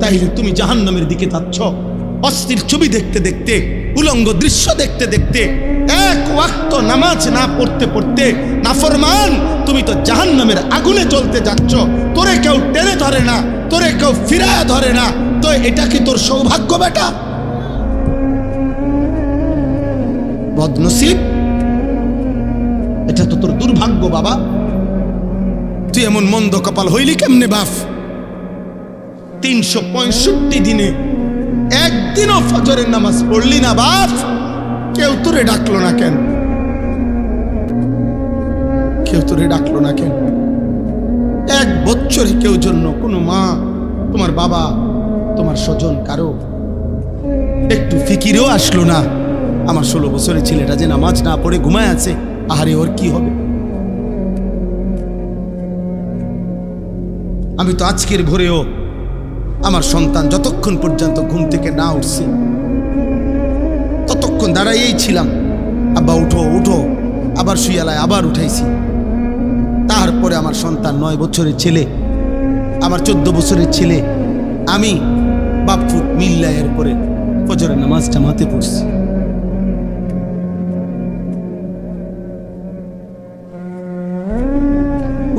তাইলে তুমি জাহান্নামের দিকে যাচ্ছ অস্থির ছবি দেখতে দেখতে, উলঙ্গ দৃশ্য দেখতে দেখতে, এক ওয়াক্ত নামাজ না পড়তে পড়তে নাফরমান তুমি তো জাহান্নামের আগুনে জ্বলতে যাচ্ছ। তোরে কেউ টেনে ধরে না, তোরে কেউ ফিরায় ধরে না, তো এটা কি তোর সৌভাগ্য বেটা? বদনসিব, এটা তো তোর দুর্ভাগ্য বাবা। তুই এমন মন্দ কপাল হইলি কেমনে বাপ? 365 দিনে একদিনও ফজরের নামাজ পড়লি না বাপ। কেউ তোরে ডাকলো না কেন? কেউ তোরে ডাকলো না কেন? এক বছরে কেউ জন্য কোনো মা, তোমার বাবা, তোমার স্বজন কারো একটু ফিকিরেও আসলো না? আমার 16 বছরের ছেলেটা যে নামাজ না পড়ে ঘুমায় আছে, আহারে ওর কি হবে? আমি তো আজকের ভোরেও আমার সন্তান যতক্ষণ পর্যন্ত ঘুম থেকে না উঠছে ততক্ষণ দাঁড়াইয়েই ছিলাম, আব্বা উঠো উঠো, আবার শুয়ালায় আবার উঠাইছি। তারপরে আমার সন্তান 9 বছরের ছেলে, আমার 14 বছরের ছেলে, আমি বাপফুট মিল্লায়ের পরে ফজরের নামাজ জামাতে পড়ছি।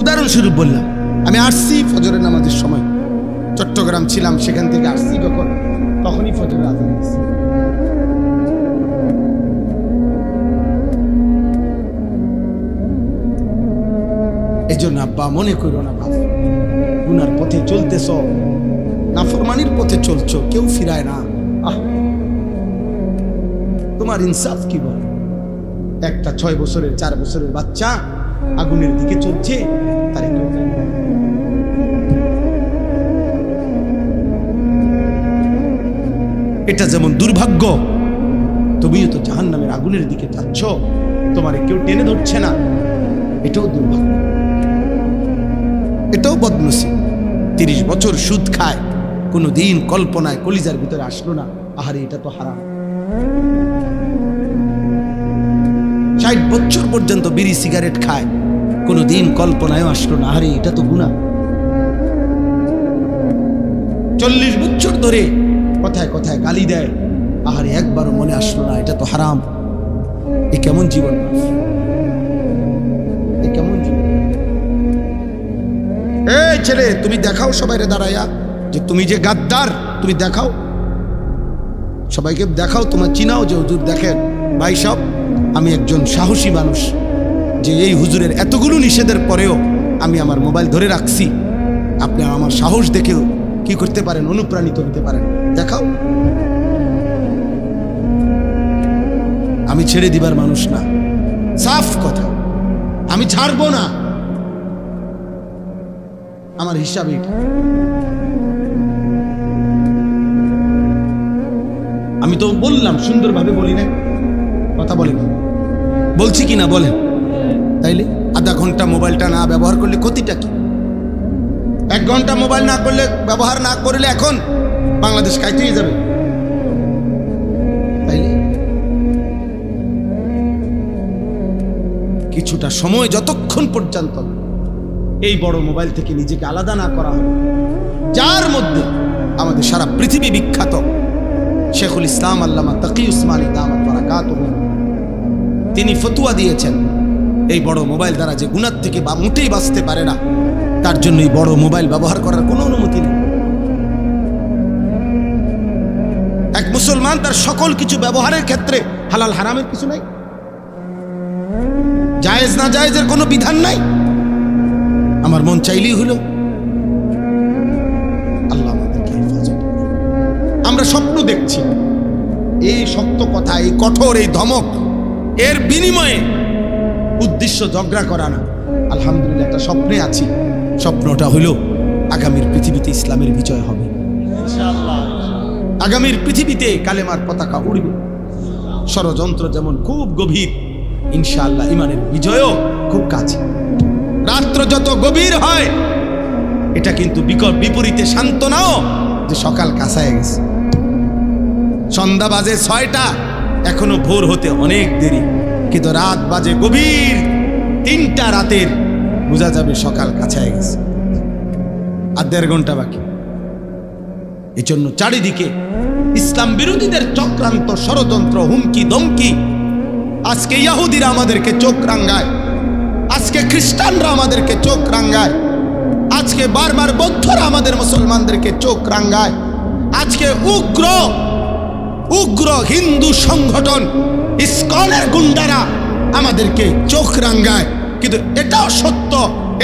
উদাহরণস্বরূপ বললাম, আমি আসছি ফজরের নামাজের সময়, চট্টগ্রাম ছিলাম, সেখান থেকে আসছি যখন, তখনই ফজরের আযান দিয়েছে। এই জন্য আব্বা মনে করো না বাবা, গুনার পথে চলতেছ, নাফরমানির পথে চলছো, কেউ ফিরায় না। তোমার ইনসাফ কি বল? একটা 6 বছরের 4 বছরের বাচ্চা আগুনের দিকে চলছে, তার একটু এটা যেমন দুর্ভাগ্য, তুমিও তো জাহান্নামের আগুনের দিকে যাচ্ছ, তোমারে কেউ টেনে ধরছে না, এটাও দুর্ভাগ্য, এটাও বদনসিব। 30 বছর সুদ খায়, কোনো দিন কল্পনায় কলিজার ভিতরে আসলো না, আহারে এটা তো হারাম। 60 বছর পর্যন্ত বিড়ি সিগারেট খায়, কোনো দিন কল্পনায়ও আসলো না, আহারে এটা তো গুনাহ। 40 বছর ধরে কথায় কথায় গালি দেয়, আহারে একবারও মনে আসলো না এটা তো হারাম। এ কেমন জীবন? এ কেমন জীবন? এই ছেলে, তুমি দেখাও সবাইরে দাঁড়াইয়া যে তুমি যে গাদ্দার, তুমি দেখাও, সবাইকে দেখাও, তোমার চিনাও যে হুজুর দেখেন ভাই সব, আমি একজন সাহসী মানুষ, যে এই হুজুরের এতগুলো নিষেধের পরেও আমি আমার মোবাইল ধরে রাখছি। আপনি আমার সাহস দেখেও কি করতে পারেন, অনুপ্রাণিত হতে পারেন, দেখাও। আমি ছেড়ে দিবার মানুষ না, সাফ কথা, আমি ছাড়বো না, আমার হিসাব এটা। আমি তো বললাম, সুন্দরভাবে বলি না, কথা বলেন, বলছি কি না বলেন? তাইলে আধা ঘন্টা মোবাইলটা না ব্যবহার করলে ক্ষতিটা কি? 1 ঘন্টা মোবাইল না করলে, ব্যবহার না করলে এখন বাংলাদেশ খাইতেই যাবে। তাইলে কিছুটা সময় যতক্ষণ পর্যন্ত এই বড় মোবাইল থেকে নিজেকে আলাদা না করা হবে, যার মধ্যে আমাদের সারা পৃথিবী বিখ্যাত শেখুল ইসলাম আল্লামা তাকি উসমানী দামাত বারাকাতুহু, তিনি ফতোয়া দিয়েছেন, এই বড় মোবাইল দ্বারা যে গুনাহ থেকে বা মোটেই বাঁচতে পারে না, তার জন্য এই বড় মোবাইল ব্যবহার করার কোনো অনুমতি নেই। এক মুসলমান তার সকল কিছু ব্যবহারের ক্ষেত্রে হালাল হারামের কিছু নাই, জায়েজ না জায়েজের কোনো বিধান নাই। আমার মন চাইলেই হলো। আল্লাহ আমাদেরকে হেফাজত। আমরা স্বপ্ন দেখছি, এই সত্য কথা, এই কঠোর, এই ধমক, এর বিনিময়ে উদ্দেশ্য ঝগড়া করা না। আলহামদুলিল্লাহ একটা স্বপ্নে আছি, স্বপ্নটা হলো আগামীর পৃথিবীতে ইসলামের বিজয় হবে, আগামীর পৃথিবীতে কালেমার পতাকা উড়বে। ষড়যন্ত্র যেমন খুব গভীর, ইনশাআল্লাহ ইমানের বিজয়ও খুব কাছে। রাত্র যত গভীর হয়, এটা কিন্তু বিপরীতে সান্ত্বনাও যে সকাল কাছায় গেছে। সন্ধ্যা বাজে 6টা, এখনো ভোর হতে অনেক দেরি, কিন্তু রাত বাজে গভীর 3টা রাতের, বোঝা যাবে সকাল কাছায় গেছে, আর 1.5 ঘন্টা বাকি। এই জন্য চারিদিকে ইসলাম বিরোধীদের চক্রান্ত, ষড়যন্ত্র, হুমকি ধমকি। আজকে ইহুদিরা আমাদেরকে চোখ রাঙ্গায়, আজকে খ্রিস্টানরা আমাদেরকে চোখ রাঙ্গায়, আজকে বারবার বৌদ্ধরা আমাদের মুসলমানদেরকে চোখ রাঙ্গায়, আজকে উগ্র উগ্র হিন্দু সংগঠন ইসকনের গুন্ডারা আমাদেরকে চোখ রাঙ্গায়। কিন্তু এটাও সত্য,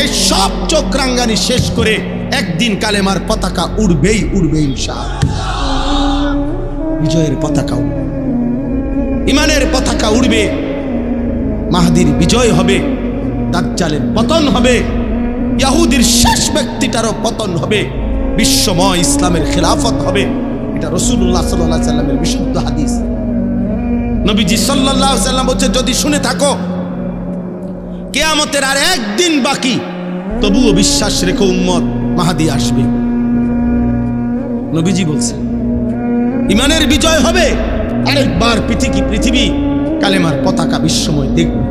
এই সব চোখ রাঙ্গানি শেষ করে একদিন কালেমার পতাকা উড়বেই উড়বে ইনশাআল্লাহ। বিজয়ের পতাকা উড়বে, ইমানের পতাকা উড়বে, মাহদির বিজয় হবে, দাজ্জালের পতন হবে, ইহুদির শেষ ব্যক্তিটারও পতন হবে, বিশ্বময় ইসলামের খেলাফত হবে। এটা রাসূলুল্লাহ সাল্লাল্লাহু আলাইহি সাল্লামের বিশুদ্ধ হাদিস। নবীজি সাল্লাল্লাহু আলাইহি সাল্লাম বলছে, যদি শুনে থাকো কিয়ামতের আর একদিন বাকি, তবুও বিশ্বাস রেখো উম্মত মাহদি আসবে। নবীজি বলছে ইমানের বিজয় হবে, আরেকবার পৃথিবী কালেমার পতাকা বিশ্বময় দেখবে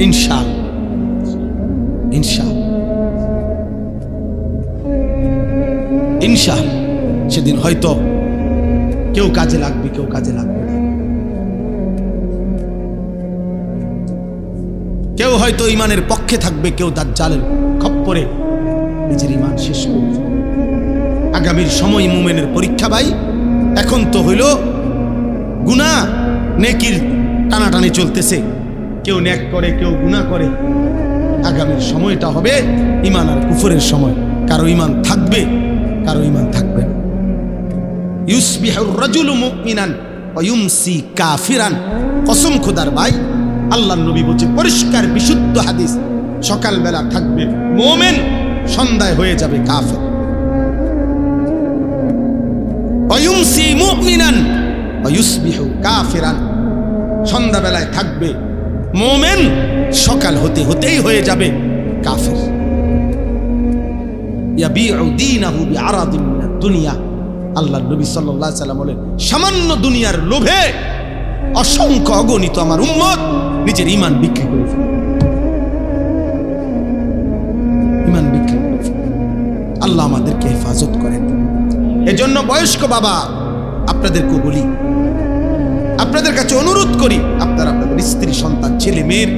ইনশাআল্লাহ, ইনশাআল্লাহ, ইনশাআল্লাহ। সেদিন হয়তো কেউ কাজে লাগবে, কেউ কাজে লাগবে না। কেউ হয়তো ইমানের পক্ষে থাকবে, কেউ দাজ্জালের খপ্পরে নিজের ইমান শেষ করবে। আগামীর সময় মুমিনের পরীক্ষা ভাই। এখন তো হইল গুনাহ নেকির টানাটানি চলতেছে, কেউ নেক করে, কেউ গুনাহ করে। আগামীর সময়টা হবে ইমান আর কুফরের সময়। কারো ইমান থাকবে, কারো ইমান থাকবে না। ইউসবিহুর রাজুলু মুমিনান ওয়া ইউমসি কাফিরান। কসম খোদার ভাই, আল্লাহর নবী বলছে, পরিষ্কার বিশুদ্ধ হাদিস, সকালবেলা থাকবে মুমিন, সন্ধ্যায় হয়ে যাবে কাফের। ওয়া ইউমসি মুমিনান ওয়া ইউসবিহু কাফিরান। সন্ধ্যাবেলায় থাকবে মুমিন, সকাল হতে হতেই হয়ে যাবে কাফের। ইয়াবিউ দীনাহু বিআরাদিন মিনাদ দুনিয়া। আল্লাহর নবী সাল্লাল্লাহু আলাইহি সাল্লাম বলেন, সামান্য দুনিয়ার লোভে অসংখ্য অগণিত আমার উম্মত নিজের ঈমান বিক্রি করে ফেলে, ঈমান বিক্রি করে ফেলে। আল্লাহ আমাদেরকে হেফাজত করেন। এজন্য বয়স্ক বাবা আপনাদেরকে বলি, আপনাদের কাছে অনুরোধ করি, আপনারা আপনাদের স্ত্রী, সন্তান, ছেলে মেয়ের,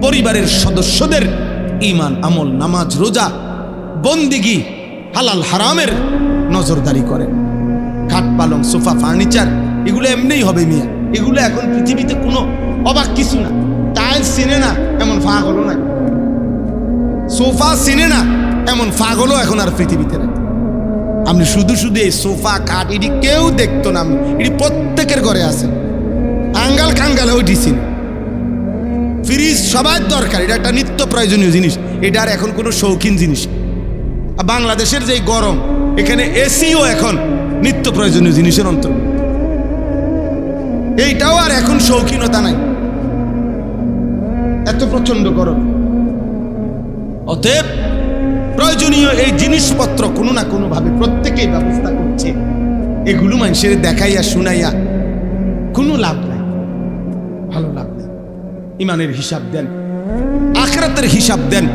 পরিবারের সদস্যদের ঈমান, আমল, নামাজ, রোজা, বন্দিগি, হালাল হারামের নজরদারি করেন। খাট, পালং, সোফা, ফার্নিচার এগুলো এমনিই হবে মিয়া। এগুলো এখন পৃথিবীতে কোনো অবাক কিছু না। টাইলস চিনে না এমন পাগলও নাই, সোফা চিনে না এমন পাগলও এখন আর পৃথিবীতে নাই। আপনি শুধু শুধু এই সোফা, খাট এটি কেউ দেখতো না, এটি প্রত্যেকের ঘরে আছে। আঙ্গাল কাঙ্গালে ওইটি চিনে। ফ্রিজ সবার দরকার, এটা একটা নিত্য প্রয়োজনীয় জিনিস, এটা আর এখন কোনো শৌখিন জিনিস। বাংলাদেশের যে গরম, এখানে এসিও এখন নিত্য প্রয়োজনীয় জিনিসের অন্তর্ভুক্ত। এইটাও আর এখন শৌখিনতা নাই, এত প্রচন্ড গরম। অতএব প্রয়োজনীয় এই জিনিসপত্র কোনো না কোনো ভাবে প্রত্যেকেই ব্যবস্থা করছে। এগুলো মানুষের দেখাইয়া শুনাইয়া কোনো লাভ নাই, ভালো লাভ নেই। ইমানের হিসাব দেন, আখিরাতের হিসাব দেন,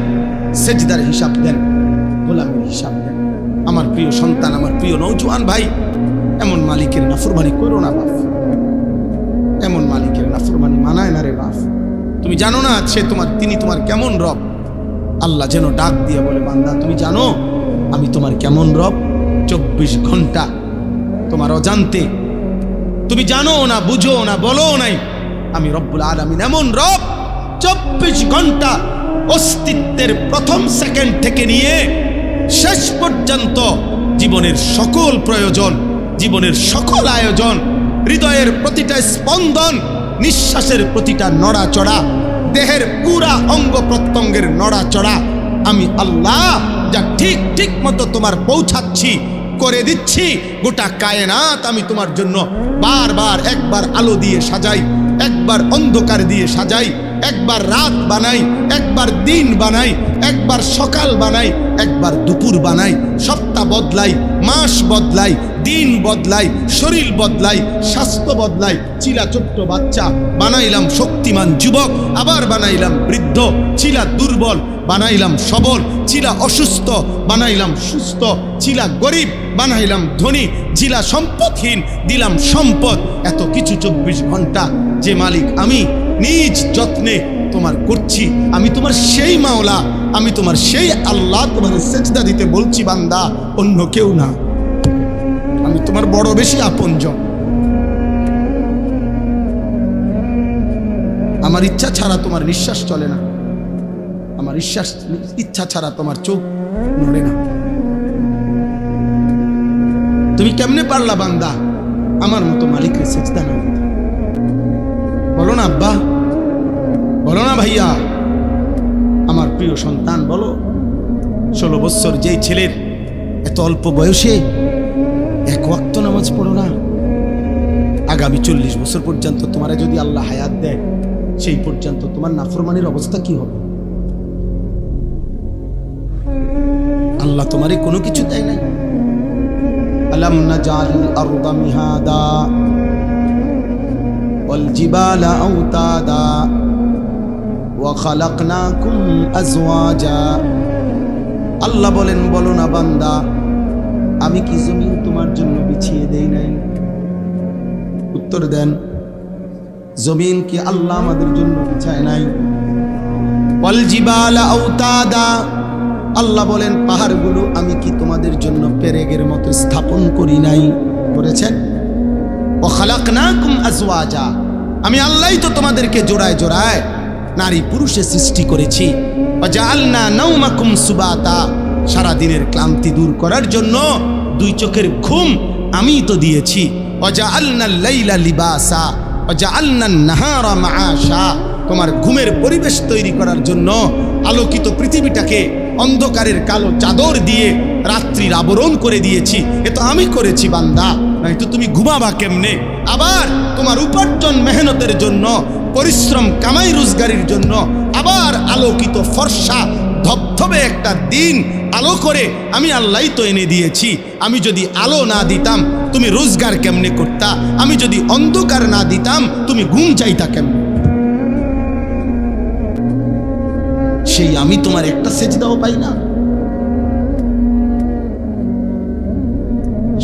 সেজদার হিসাব দেন, গোলামের হিসাব দেন। আমার প্রিয় সন্তান, আমার প্রিয় নওজোয়ান ভাই, এমন মালিকের নাফরমানি করো না বাপ, এমন মালিকের নাফরমানি মানায় না রে বাপ। তুমি জানো না তিনি তোমার কেমন রব। আল্লাহ যেন ডাক দিয়ে বলে, বান্দা তুমি জানো আমি তোমার কেমন রব? 24 ঘন্টা তোমার অজান্তে, তুমি জানো না, বুঝো না, বলো নাই, আমি রব্বুল আলামিন এমন রব 24 ঘন্টা অস্তিত্বের প্রথম সেকেন্ড থেকে নিয়ে শেষ পর্যন্ত জীবনের সকল প্রয়োজন, জীবনের সকল আয়োজন, হৃদয়ের প্রতিটা স্পন্দন, নিঃশ্বাসের প্রতিটা নড়াচড়া, দেহের পুরা অঙ্গ প্রত্যঙ্গের নড়াচড়া আমি আল্লাহ যা ঠিক ঠিক মতো তোমার পৌঁছাচ্ছি, করে দিচ্ছি। গোটা কায়নাত আমি তোমার জন্য বারবার, একবার আলো দিয়ে সাজাই, একবার অন্ধকার দিয়ে সাজাই, একবার রাত বানাই, একবার দিন বানাই, একবার সকাল বানাই, একবার দুপুর বানাই, সপ্তাহ বদলাই, মাস বদলাই, দিন বদলাই, শরীর বদলাই, স্বাস্থ্য বদলাই। চিলা ছোট্ট বাচ্চা বানাইলাম শক্তিমান যুবক, আবার বানাইলাম বৃদ্ধ। চিলা দুর্বল, বানাইলাম সবল, ছিলা অসুস্থ বানাইলাম সুস্থ, ছিলা গরিব বানাইলাম ধনী, ছিলা সম্পদহীন দিলাম সম্পদ। এত কিছু 24 ঘন্টা যে মালিক আমি নিজ যত্নে তোমার করছি। আমি তোমার সেই মাওলা, আমি তোমার সেই আল্লাহ, তোমার সেজদা দিতে বলছি বান্দা, অন্য কেউ না। আমি তোমার বড় বেশি আপনজন। আমার ইচ্ছা ছাড়া তোমার নিঃশ্বাস চলে না, আমার ইচ্ছা ছাড়া তোমার চোখ নড়ে না। তুমি কেমনে পারলা বান্দা আমার মতো মালিকের সেজদা না দিতে? বলো না আব্বা, বলো না ভাইয়া, আমার প্রিয় সন্তান বলো। 16 বছর যেই ছেলের এত অল্প বয়সে এক ওয়াক্ত নামাজ পড়ো না, আগামী 40 বছর পর্যন্ত তোমারে যদি আল্লাহ হায়াত দেয়, সেই পর্যন্ত তোমার নাফরমানির অবস্থা কি হবে? আল্লাহ তোমারে কোনো কিছু দেয় নাই। আলাম নাজালিল আরদা মিহাদা ওয়াল জিবালা আওতাদা ওয়া খালাকনাকুম আজওয়াজা। আল্লাহ বলেন, বলো না বান্দা, আমি কি জমিন তোমার জন্য বিছিয়ে দেই নাই? উত্তর দেন, জমিন কি আল্লাহ আমাদের জন্য বিছায় নাই? ওয়াল জিবালা আওতাদা, আল্লাহ বলেন পাহাড়গুলো আমি কি তোমাদের জন্য পেরেগের মতো স্থাপন করি নাই? করেছেন। ওয়া খালাকনাকুম আজওয়াজা, আমি আল্লাহই তো তোমাদেরকে জোড়ায় জোড়ায় নারী পুরুষে সৃষ্টি করেছি। ওয়া জাআলনা নাওমাকুম সুবাতা, সারা দিনের ক্লান্তি দূর করার জন্য 2 চোখের ঘুম আমি তো দিয়েছি। ওয়া জাআলনাল লাইলা লিবাসা ওয়া জাআলনান নাহারা মাআশা, তোমার ঘুমের পরিবেশ তৈরি করার জন্য আলোকিত পৃথিবীটাকে অন্ধকারের কালো চাদর দিয়ে রাত্রির আবরণ করে দিয়েছি। এ তো আমি করেছি বান্দা, নয়তো তুমি ঘুমাবা কেমনে? আবার তোমার উপার্জন মেহনতের জন্য, পরিশ্রম কামাই রোজগারির জন্য আবার আলোকিত ফর্সা ধবধবে একটা দিন আলো করে আমি আল্লাহই তো এনে দিয়েছি। আমি যদি আলো না দিতাম তুমি রোজগার কেমনে করতা? আমি যদি অন্ধকার না দিতাম তুমি ঘুম চাইতা কেমনে? সেই আমি তোমার একটা সেজদাও পাই না।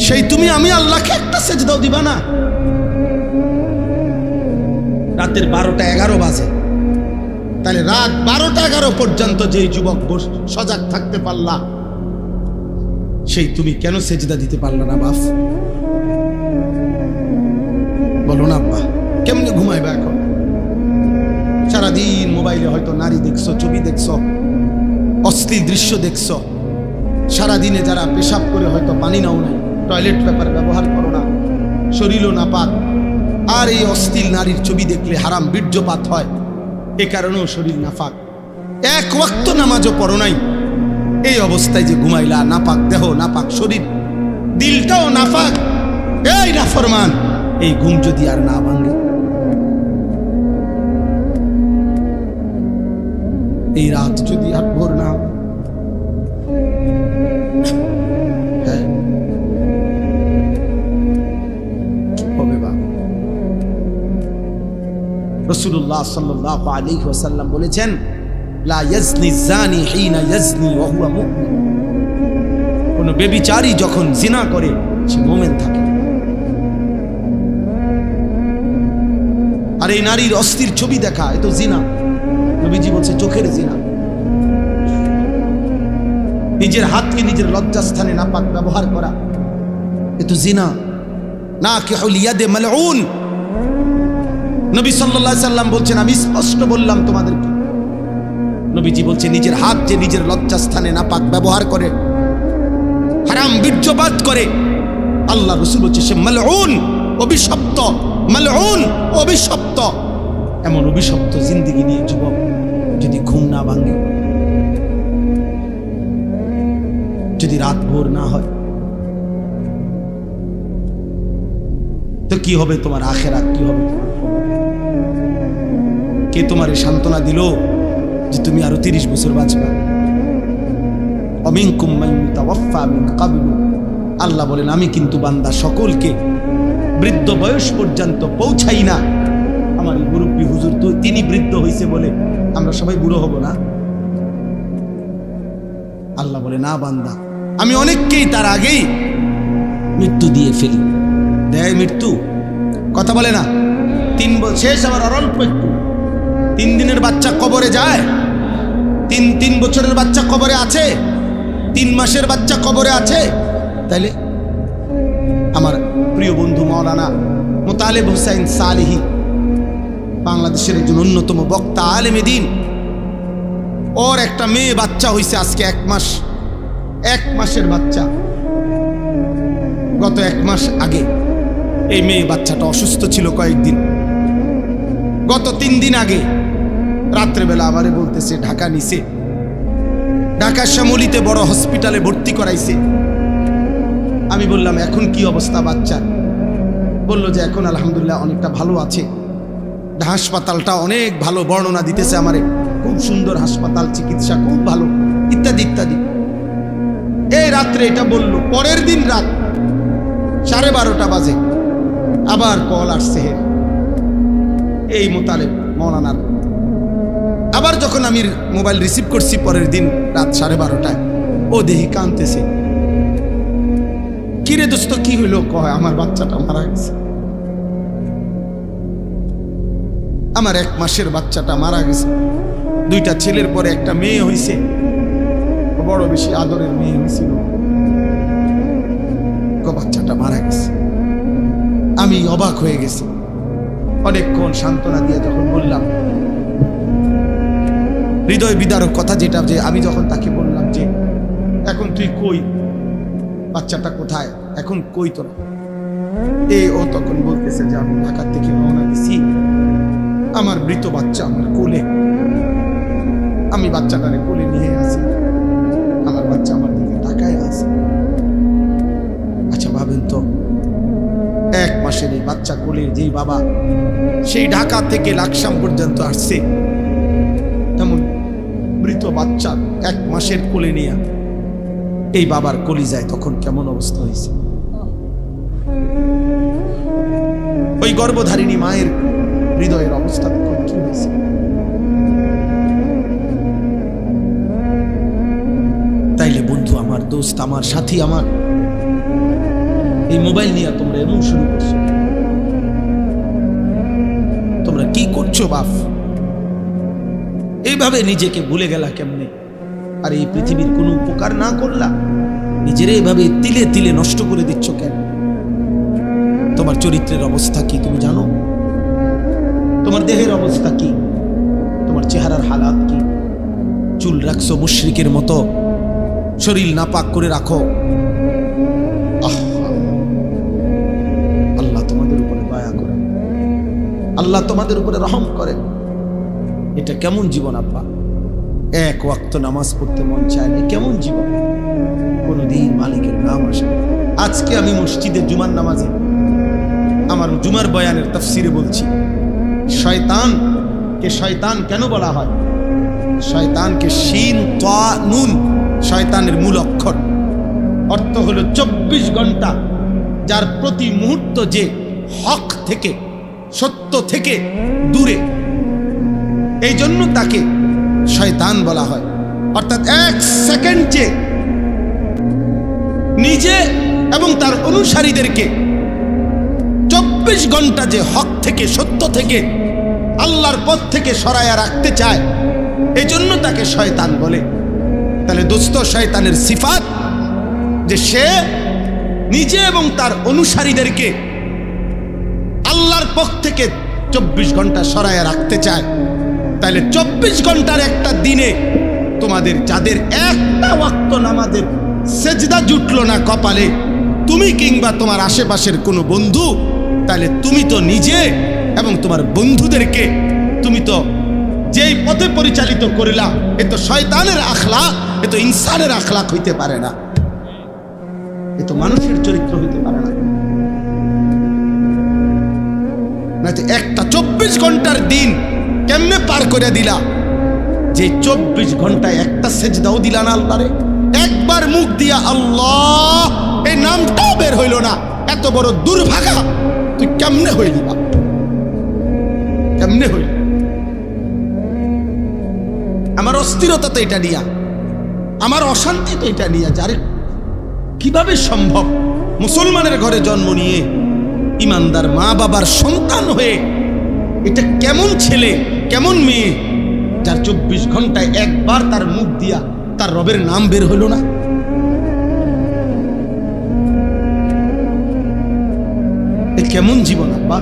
সেই তুমি আমি আল্লাহকে একটা সেজদাও দিবা না। রাতের 12টা 11 বাজে, তাহলে রাত 12টা 11 পর্যন্ত যেই যুবক সজাগ থাকতে পারলা, সেই তুমি কেন সেজদা দিতে পারলা না বাপ? বলো না আব্বা, কেমনে ঘুমাইবা এখন? সারাদিন মোবাইলে হয়তো নারী দেখছো, ছবি দেখছো, অশ্লীল দৃশ্য দেখছো। সারাদিনে যারা পেশাব করে হয়তো পানি নাও নাই, টয়লেট পেপার ব্যবহার করো না, শরীরও নাপাক, আর এই অশ্লীল নারীর ছবি দেখলে হারাম বীর্যপাত হয়, এ কারণেও শরীর নাপাক। এক ওয়াক্ত নামাজও পড়ো নাই, এই অবস্থায় যে ঘুমাইলা, নাপাক দেহ, নাপাক শরীর, দিলটাও নাপাক, এই নাফরমান, এই ঘুম যদি আর না ভাঙে, এই রাত যদি আর ভোর না হবে বা? রাসূলুল্লাহ সাল্লাল্লাহু আলাইহি ওয়াসাল্লাম বলেছেন, লা ইয়াজনি জানি হিনা ইয়াজনি ওয়া হুয়া মুমিন। কোন ব্যভিচারী যখন জিনা করে সে মুমিন থাকে। আর এই নারীর অস্থির ছবি দেখা, এ তো জিনা। নবীজি বলছে চোখের জিনা। নিজের হাতকে নিজের লজ্জাস্থানে নাপাক ব্যবহার করা, এ তো জিনা। নাকিহুল ইয়াদে মালউন। নবী সাল্লাল্লাহু আলাইহি সাল্লাম বলছেন, আমি স্পষ্ট বললাম তোমাদেরকে। নবীজি বলছে নিজের হাত যে নিজের লজ্জাস্থানে নাপাক ব্যবহার করে, হারাম বীর্যপাত করে, আল্লাহ রাসূল বলছে সে মালউন, অভিশপ্ত। মালউন, অভিশপ্ত। এমন অভিশপ্ত জিন্দেগি নিয়ে যুবক যদি ঘুম না ভাঙে, যদি রাত ভোর না হয়, তো কি হবে তোমার আখিরাত? কি হবে তোমার? কে তোমারে সান্ত্বনা দিল যে তুমি আরো 30 বছর বাঁচবা? অমিনকুম মান ইউতাওয়াফা মিন ক্বাবলু, আল্লাহ বলেন আমি কিন্তু বান্দা সকলকে বৃদ্ধ বয়স পর্যন্ত পৌঁছাই না। আমার এই মুরব্বী হুজুর তো তিনি বৃদ্ধ হয়েছে বলে আমরা সবাই বুড়ো হব না? আল্লাহ বলে, না বান্দা, আমি অনেককেই তার আগেই মৃত্যু দিয়ে ফেলি। দেয় মৃত্যু, কথা বলে না। 3 বছর শেষ, আবার অল্প একটু। 3 দিনের বাচ্চা কবরে যায়? 3 বছরের বাচ্চা কবরে আছে? 3 মাসের বাচ্চা কবরে আছে? তাইলে আমার প্রিয় বন্ধু মাওলানা মোতালেব হোসেন সালেহী, বাংলাদেশের একজন অন্যতম বক্তা, আলেমে দ্বীন, ওর একটা মেয়ে বাচ্চা হইছে আজকে 1 মাস, 1 মাসের বাচ্চা। গত 1 মাস আগে এই মেয়ে বাচ্চাটা অসুস্থ ছিল কয়েকদিন। গত 3 দিন আগে রাত্রেবেলা আমারে বলতেছে ঢাকা নিছে, ঢাকা শ্যামলীতে বড় হসপিটালে ভর্তি করাইছে। আমি বললাম, এখন কি অবস্থা বাচ্চার? বলল যে এখন আলহামদুলিল্লাহ অনেকটা ভালো আছে, হাসপাতালটা অনেক ভালো, বর্ণনা দিতেছে আমারে, খুব সুন্দর হাসপাতাল, চিকিৎসা খুব ভালো, ইত্যাদি ইত্যাদি। এই রাত্রে এটা বলল। পরের দিন রাত 12:30 বাজে আবার কল আসছে এই মোতালেব মৌলানার। আবার যখন আমি মোবাইল রিসিভ করছি পরের দিন রাত 12:30টায়, ও দেহি কাঁদতেছে। কিরে দোস্ত, কি হইলো? কয় আমার বাচ্চাটা মারা গেছে, আমার 1 মাসের বাচ্চাটা মারা গেছে। 2টা ছেলের পরে একটা মেয়ে হইছে, বড় বেশি আদরের মেয়ে হয়েছিল, বাচ্চাটা মারা গেছে। আমি অবাক হয়ে গেছি। অনেকক্ষণ সান্ত্বনা দিয়ে যখন বললাম, হৃদয় বিদারক কথা যেটা, যে আমি যখন তাকে বললাম যে এখন তুই কই, বাচ্চাটা কোথায়, এখন কই তোরা? ও তখন বলতেছে যে আমি ঢাকা থেকে রওনা দিছি, আমার মৃত বাচ্চা আমার কোলে, আমি বাচ্চাটারে কোলে নিয়ে আসি, আমার বাচ্চা আমার দিকে তাকায় আছে। আচ্ছা ভাবেন তো, 1 মাসের এই বাচ্চা কোলে যেই বাবা সেই ঢাকা থেকে লাকসাম পর্যন্ত আসছে, তেমন মৃত বাচ্চা 1 মাসের কোলে নিয়ে এই বাবার কলিজায় তখন কেমন অবস্থা হয়েছে? ওই গর্ভধারিণী মায়ের হৃদয়ের অবস্থা তখন কি হয়েছে? তাইলে বন্ধু আমার, দোস্ত আমার, সাথী আমার, এই মোবাইল নিয়ে তোমরা এমন শুরু করছো, তোমরা কি করছো বাপ? এইভাবে নিজেকে ভুলে গেলা কেমনে? আর এই পৃথিবীর কোনো উপকার না করলা, নিজেরা এভাবে তিলে তিলে নষ্ট করে দিচ্ছ কেন? তোমার চরিত্রের অবস্থা কি তুমি জানো? তোমার দেহের অবস্থা কি? তোমার চেহারার হালাত কি? চুল রাখছো মুশরিকের মতো, শরীর নাপাক করে রাখো। আল্লাহ তোমাদের উপরে দয়া করেন, আল্লাহ তোমাদের উপরে রহম করেন। এটা কেমন জীবন আব্বা? 1 ওয়াক্ত নামাজ পড়তে মন চায় না, কেমন জীবন? কোনদিন মালিকের নাম আসে। আজকে আমি মসজিদে জুমার নামাজে আমার জুমার বয়ানের তাফসিরে বলছি, শয়তানকে শয়তান কেন বলা হয়? শয়তানকে শিন তা নুন, শয়তানের মূল অক্ষর, অর্থ হলো 24 ঘন্টা যার প্রতি মুহূর্ত যে হক থেকে, সত্য থেকে দূরে, এই জন্য তাকে শয়তান বলা হয়। অর্থাৎ 1 সেকেন্ড যে নিজে এবং তার অনুসারীদেরকে 24 ঘন্টা যে হক থেকে, সত্য থেকে, আল্লাহর পথ থেকে সরায়া রাখতে চায়, এই জন্য তাকে শয়তান বলে। তাহলে দোস্ত, শয়তানের সিফাত যে সে নিজে এবং তার অনুসারীদেরকে আল্লাহর পথ থেকে 24 ঘন্টা সরায়া রাখতে চায়। তাহলে 24 ঘন্টার একটা দিনে তোমাদের যাদের একটা ওয়াক্ত নামাজের সেজদা জুটলো না কপালে, তুমি কিংবা তোমার আশেপাশের কোনো বন্ধু, তাহলে তুমি তো নিজে এবং তোমার বন্ধুদেরকে তুমি তো যেই পথে পরিচালিত করিলা, এ তো শয়তানের আখলাক, এ তো ইনসানের আখলাক হইতে পারে না, এ তো মানুষের চরিত্র হইতে পারে না। একটা 24 ঘন্টার দিন কেমনে পার করে দিলা, যে 24 ঘন্টায় একটা সেজদাও দিলা না আল্লাহরে? একবার মুখ দিয়া আল্লাহ এই নামটাও বের হইল না, এত বড় দুর্ভাগা তুই কেমনে হইলি বা? কেমনে হইল? আমার অস্থিরতা তো এটা নিয়া, আমার অশান্তি তো এটা নিয়ে যারে কিভাবে সম্ভব মুসলমানের ঘরে জন্ম নিয়ে ইমানদার মা বাবার সন্তান হয়ে এটা কেমন ছেলে কেমন মেয়ে যার 24 ঘন্টায় একবার তার মুখ দিয়া তার রবের নাম বের হলো না। এ কেমন জীবন আব্বা,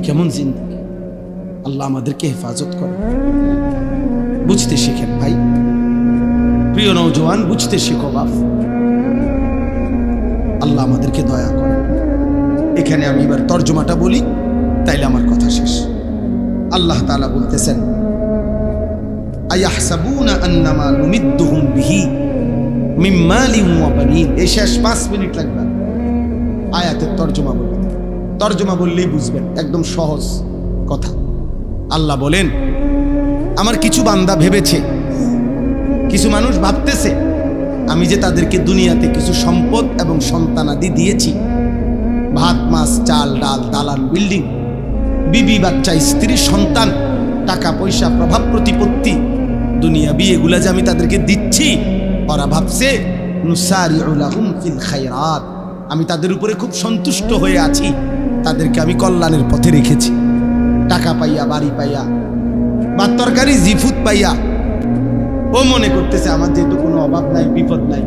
কেমন জিন্দেগি। আল্লাহ আমাদেরকে হেফাজত করে। বুঝতে শিখেন ভাই, প্রিয় নওজওয়ান, বুঝতে শিখো বাপ। আল্লাহ আমাদেরকে দয়া করে। এখানে আমি এবার তর্জমাটা বলি, তাইলে আমার কথা শেষ। আল্লাহ তাআলা বলতেছেন, আয়াহসাবুনা আন্নামা নুমিদ্দুহুম বিহি মিন মালিন ওয়া বানিন। এই শেষ 5 মিনিট লাগবে আয়াতের তর্জমা বলতে। তর্জমা বললেই বুঝবেন, একদম সহজ কথা। আল্লাহ বলেন, আমার কিছু বান্দা ভেবেছে, কিছু মানুষ ভাবতেছে আমি যে তাদেরকে দুনিয়াতে কিছু সম্পদ এবং সন্তানাদি দিয়েছি, ভাত মাছ চাল ডাল দালান বিল্ডিং, বিবি বাচ্চা স্ত্রী সন্তান, টাকা পয়সা প্রভাব প্রতিপত্তি, দুনিয়াবি এগুলা যে আমি তাদেরকে দিচ্ছি, ওরা ভাবছে নুসারিউ লাহুম ফিল খায়রাত, আমি তাদের উপরে খুব সন্তুষ্ট হয়ে আছি, তাদেরকে আমি কল্যাণের পথে রেখেছি। টাকা পাইয়া, বাড়ি পাইয়া, বা তরকারি জিফুত পাইয়া ও মনে করতেছে আমার যেহেতু কোনো অভাব নাই, বিপদ নাই,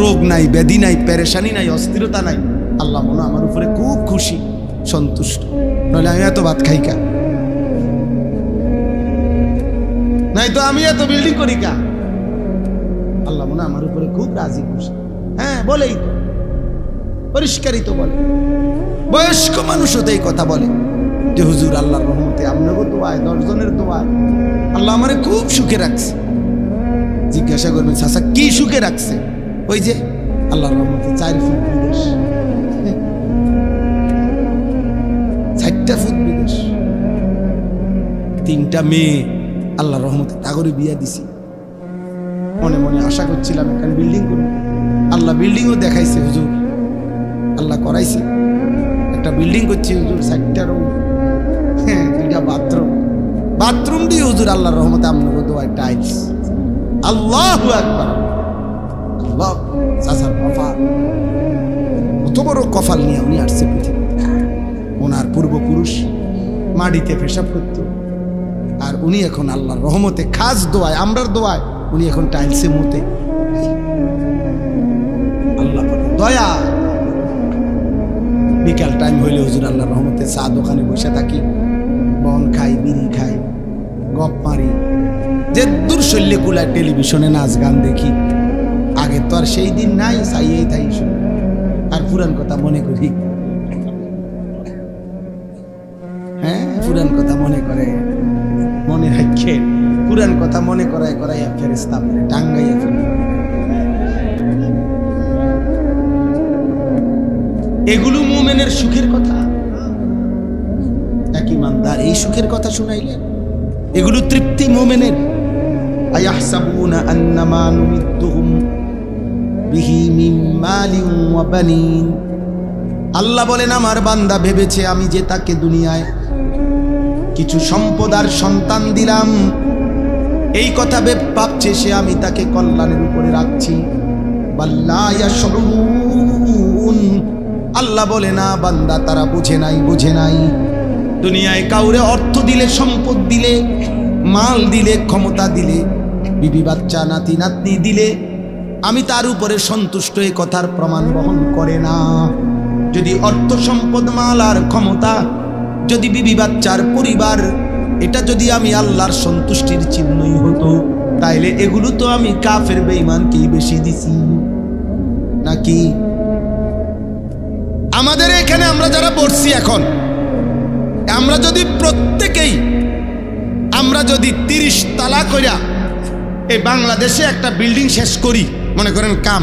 রোগ নাই, ব্যাধি নাই, পেরেশানি নাই, অস্থিরতা নাই, আল্লাহ মনে আমার উপরে খুব খুশি, সন্তুষ্ট। নইলে আমি এত ভাত খাই কা, নাই তো আমি এত বিল্ডিং করি কা, আল্লাহ মনে আমার উপরে খুব রাজি খুশি। হ্যাঁ, বলেই তো, পরিষ্কারই তো বলে। বয়স্ক মানুষও তো এই কথা বলে যে হুজুর আল্লাহর রহমতে আপনাকে দোয়ায়, 10 জনের দোয়ায় আল্লাহ আমারে খুব সুখে রাখছে। জিজ্ঞাসা করবেন, চাচা কি সুখে রাখছে? ওই যে আল্লাহর রহমতে 4 ফুট বিদেশ, 4টা ফুট বিদেশ, 3টা মেয়ে আল্লাহর রহমতে তাগরে বিয়া দিছি। মনে মনে আশা করছিলাম এখানে বিল্ডিং করব, আল্লাহ বিল্ডিংও দেখাইছে হুজুর, আল্লাহ করাইছে। একটা বিল্ডিং করছি হুজুর, 4টা রুম, 2টা বাথরুম দিয়ে হুজুর আল্লাহর রহমতে আপনাকে দোয়ায় টাইলস। আল্লাহু আকবার। আল্লাহ চাচার কফাল, কত বড় কফাল নিয়ে উনি আসছে পৃথিবীতে। ওনার পূর্বপুরুষ মাটিতে পেশাব করত, আর উনি এখন আল্লাহর রহমতে খাস দোয়ায়, আমরার দোয়ায় উনি এখন টাইলসে মুতে। আল্লাহ দয়া। বিকাল টাইম হইলে হুজুর আল্লাহর রহমতে চা দোকানে বসে থাকি, বন খাই, বিড়ি খাই, গপ মারি, যে দূর শৈল্যে কুলায় টেলিভিশনে নাচ গান দেখি। আগে তো আর সেই দিন নাই, চাইয়েই তাই শুনি, আর পুরান কথা মনে করি। হ্যাঁ, পুরান কথা মনে করে, মনে রাখে, পুরান কথা মনে করায় করাইয়া ফেরেশতা মেরে টাঙ্গাইয়া ফেলে। এগুলো মুমিনের সুখের কথা। এক ঈমানদার এই সুখের কথা শুনাইলেন, এগুলো তৃপ্তি মুমিনের। আয়াহসাবুনা আন্নামা নুমিদ্দুহুম বিহি মিন মালিন ওয়া বানিন। আল্লাহ বলেন, আমার বান্দা ভেবেছে আমি যে তাকে দুনিয়ায় কিছু সম্পদ আর সন্তান দিলাম, এই কথা ভাবছে সে আমি তাকে কল্যাণের উপরে রাখছি। বাল্লা ইয়াশউরুন। আল্লাহ বলে, না বান্দা, তারা বুঝে নাই। দুনিয়ায় কাউরে অর্থ দিলে, সম্পদ দিলে, মাল দিলে, ক্ষমতা দিলে, বিবি বাচ্চা নাতি নাতনি দিলে আমি তার উপরে সন্তুষ্ট, এই কথার প্রমাণ বহন করে না। যদি অর্থ সম্পদ, মাল আর ক্ষমতা, যদি বিবি বাচ্চার পরিবার, এটা যদি আমি আল্লাহর সন্তুষ্টির চিহ্নই হতো, তাইলে এগুলো তো আমি কাফের বেঈমানকেই বেশি দিছি নাকি? আমাদের এখানে আমরা যারা পড়ছি এখন, আমরা যদি প্রত্যেকেই, আমরা যদি 30 তালা কইরা এই বাংলাদেশে একটা বিল্ডিং শেষ করি, মনে করেন কাম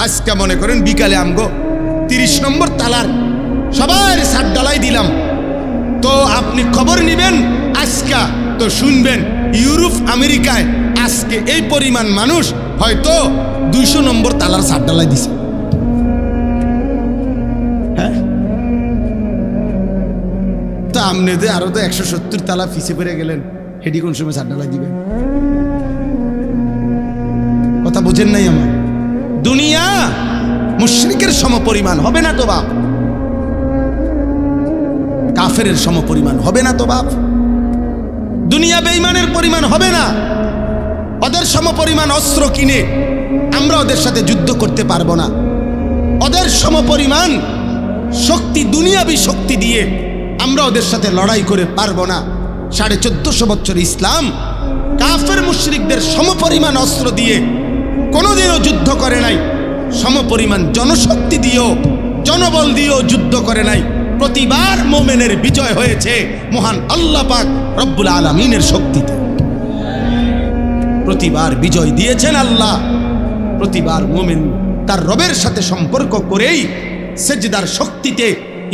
আজকে মনে করেন বিকালে আমগো 30 নম্বর তালার সবার ছাদ ডালাই দিলাম, তো আপনি খবর নিবেন আজকা, তো শুনবেন ইউরোপ আমেরিকায় আজকে এই পরিমাণ মানুষ হয়তো 200 নম্বর তালার ছাদ ডালাই দিছে। হ্যাঁ, তা আপনি আরো তো 170 তালা পিছিয়ে পড়ে গেলেন, হেডি কোন সময় ছাদ ডালাই দিবেন? বুঝেন নাই আমার? দুনিয়া মুশরিকের সমপরিমাণ হবে না তো বাপ, কাফেরের সমপরিমাণ হবে না তো বাপ, দুনিয়া বেঈমানের পরিমাণ হবে না। ওদের সমপরিমাণ অস্ত্র কিনে আমরা ওদের সাথে যুদ্ধ করতে পারবো না। ওদের সমপরিমাণ শক্তি, দুনিয়াবী শক্তি দিয়ে আমরা ওদের সাথে লড়াই করে পারবো না। 1450 বছর ইসলাম কাফের মুশরিকদের সমপরিমাণ অস্ত্র দিয়ে কোনোদিনও যুদ্ধ করে নাই, সমপরিমাণ জনশক্তি দিয়েও জনবল দিয়েও যুদ্ধ করে নাই। প্রতিবার মোমেনের বিজয় হয়েছে মহান আল্লাহ পাক রব্বুল আলামিনের শক্তিতে। প্রতিবার বিজয় দিয়েছেন আল্লাহ। প্রতিবার মোমেন তার রবের সাথে সম্পর্ক করেই সেজদার শক্তিতে,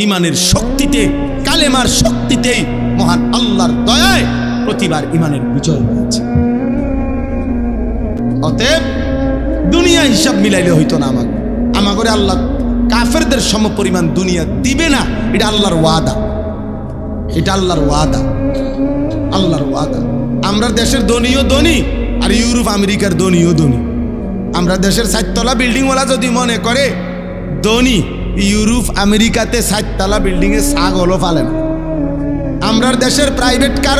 ইমানের শক্তিতে, কালেমার শক্তিতেই মহান আল্লাহর দয়ায় প্রতিবার ইমানের বিজয় হয়েছে। অতএব দুনিয়া হিসাব মিলাইলে হইতো না। আমাগরে আল্লাহ কাফেরদের সমপরিমাণ দুনিয়া দিবে না, এটা আল্লাহর ওয়াদা, এটা আল্লাহর ওয়াদা, আল্লাহর ওয়াদা। আমরা দেশের ধনীও ধনী আর ইউরোপ আমেরিকার ধনীও ধনী। আমরা দেশের 4 তলা বিল্ডিংওয়ালা যদি মনে করে ধনী, ইউরোপ আমেরিকাতে 4 তলা বিল্ডিংয়ে ছাগলও ফালে না। আমরার দেশের প্রাইভেট কার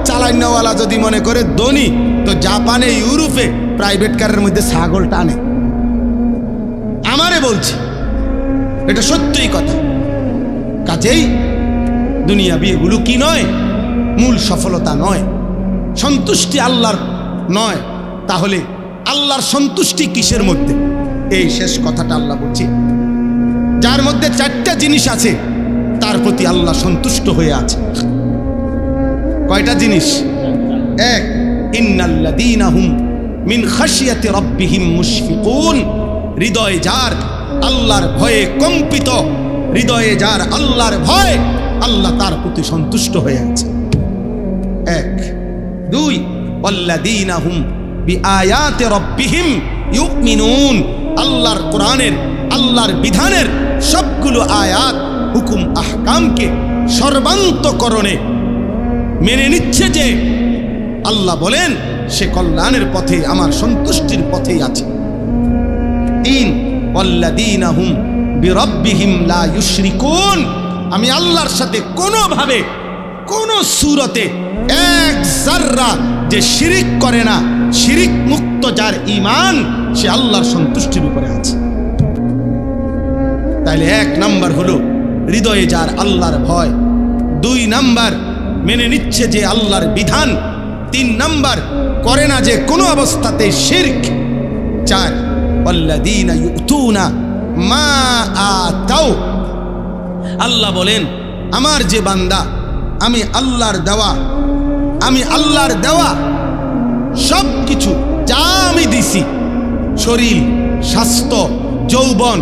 চালাইনাওয়ালা যদি মনে করে ধনী, তো জাপানে ইউরোপে প্রাইভেট কারের মধ্যে ছাগল টানে। আমারে বলছি, এটা সত্যই কথা। কাজেই দুনিয়া বিয়েগুলো কি নয়, মূল সফলতা নয়, সন্তুষ্টি আল্লাহর নয়। তাহলে আল্লাহর সন্তুষ্টি কিসের মধ্যে? এই শেষ কথাটা আল্লাহ বলছে, যার মধ্যে 4টা জিনিস আছে তার প্রতি আল্লাহ সন্তুষ্ট হয়ে আছে। কয়টা জিনিস? 1, ইন্নাল্লাযীনা হুম মিন খাশিয়াতি রাব্বিহিম মুশফিকুন। হৃদয় যার আল্লাহর ভয়ে কম্পিত, হৃদয়ে যার আল্লাহর ভয়, আল্লাহ তার প্রতি সন্তুষ্ট হয়ে আছে। 1, 2, ওয়াল্লাযীনা হুম বিআয়াতি রাব্বিহিম ইউমিনুন। আল্লাহর কোরআনের, আল্লাহর বিধানের সবগুলো আয়াত, হুকুম, আহকামকে সর্বান্তকরণে মেনে নিচ্ছে যে আল্লাহ বলেন সে কল্যাণের পথে, আমার সন্তুষ্টির পথেই আছে। 3, ওয়াল্লাযীনা হুম বিরাব্বিহিম লা ইউশরিকুন। আমি আল্লাহর সাথে কোনোভাবে, কোনো সূরতে এক যাররা যে শিরিক করে না, শিরিক মুক্ত যার ঈমান, সে আল্লাহর সন্তুষ্টির উপরে আছে। তাইলে 1 নাম্বার হলো হৃদয়ে যার আল্লাহর ভয়, 2 নাম্বার মেনে নিচ্ছে যে আল্লাহর বিধান, 3 নাম্বার করে না যে কোনো অবস্থাতে শিরক, 4, ওয়াল্লাযীনা ইউতুনা মা আতাও। আল্লাহ বলেন আমার যে বান্দা, আমি আল্লাহর দেওয়া সব কিছু যা আমি দিছি, শরীর, স্বাস্থ্য, যৌবন,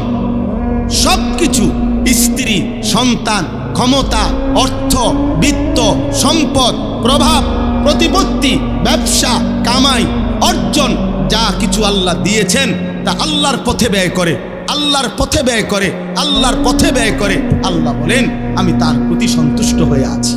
সব কিছু, স্ত্রী, সন্তান, ক্ষমতা, অর্থ, বিত্ত, সম্পদ, প্রভাব, প্রতিপত্তি, ব্যবসা, কামাই, অর্জন, যা কিছু আল্লাহ দিয়েছেন তা আল্লাহর পথে ব্যয় করে, আল্লাহর পথে ব্যয় করে, আল্লাহর পথে ব্যয় করে। আল্লাহ বলেন আমি তার প্রতি সন্তুষ্ট হয়ে আছি।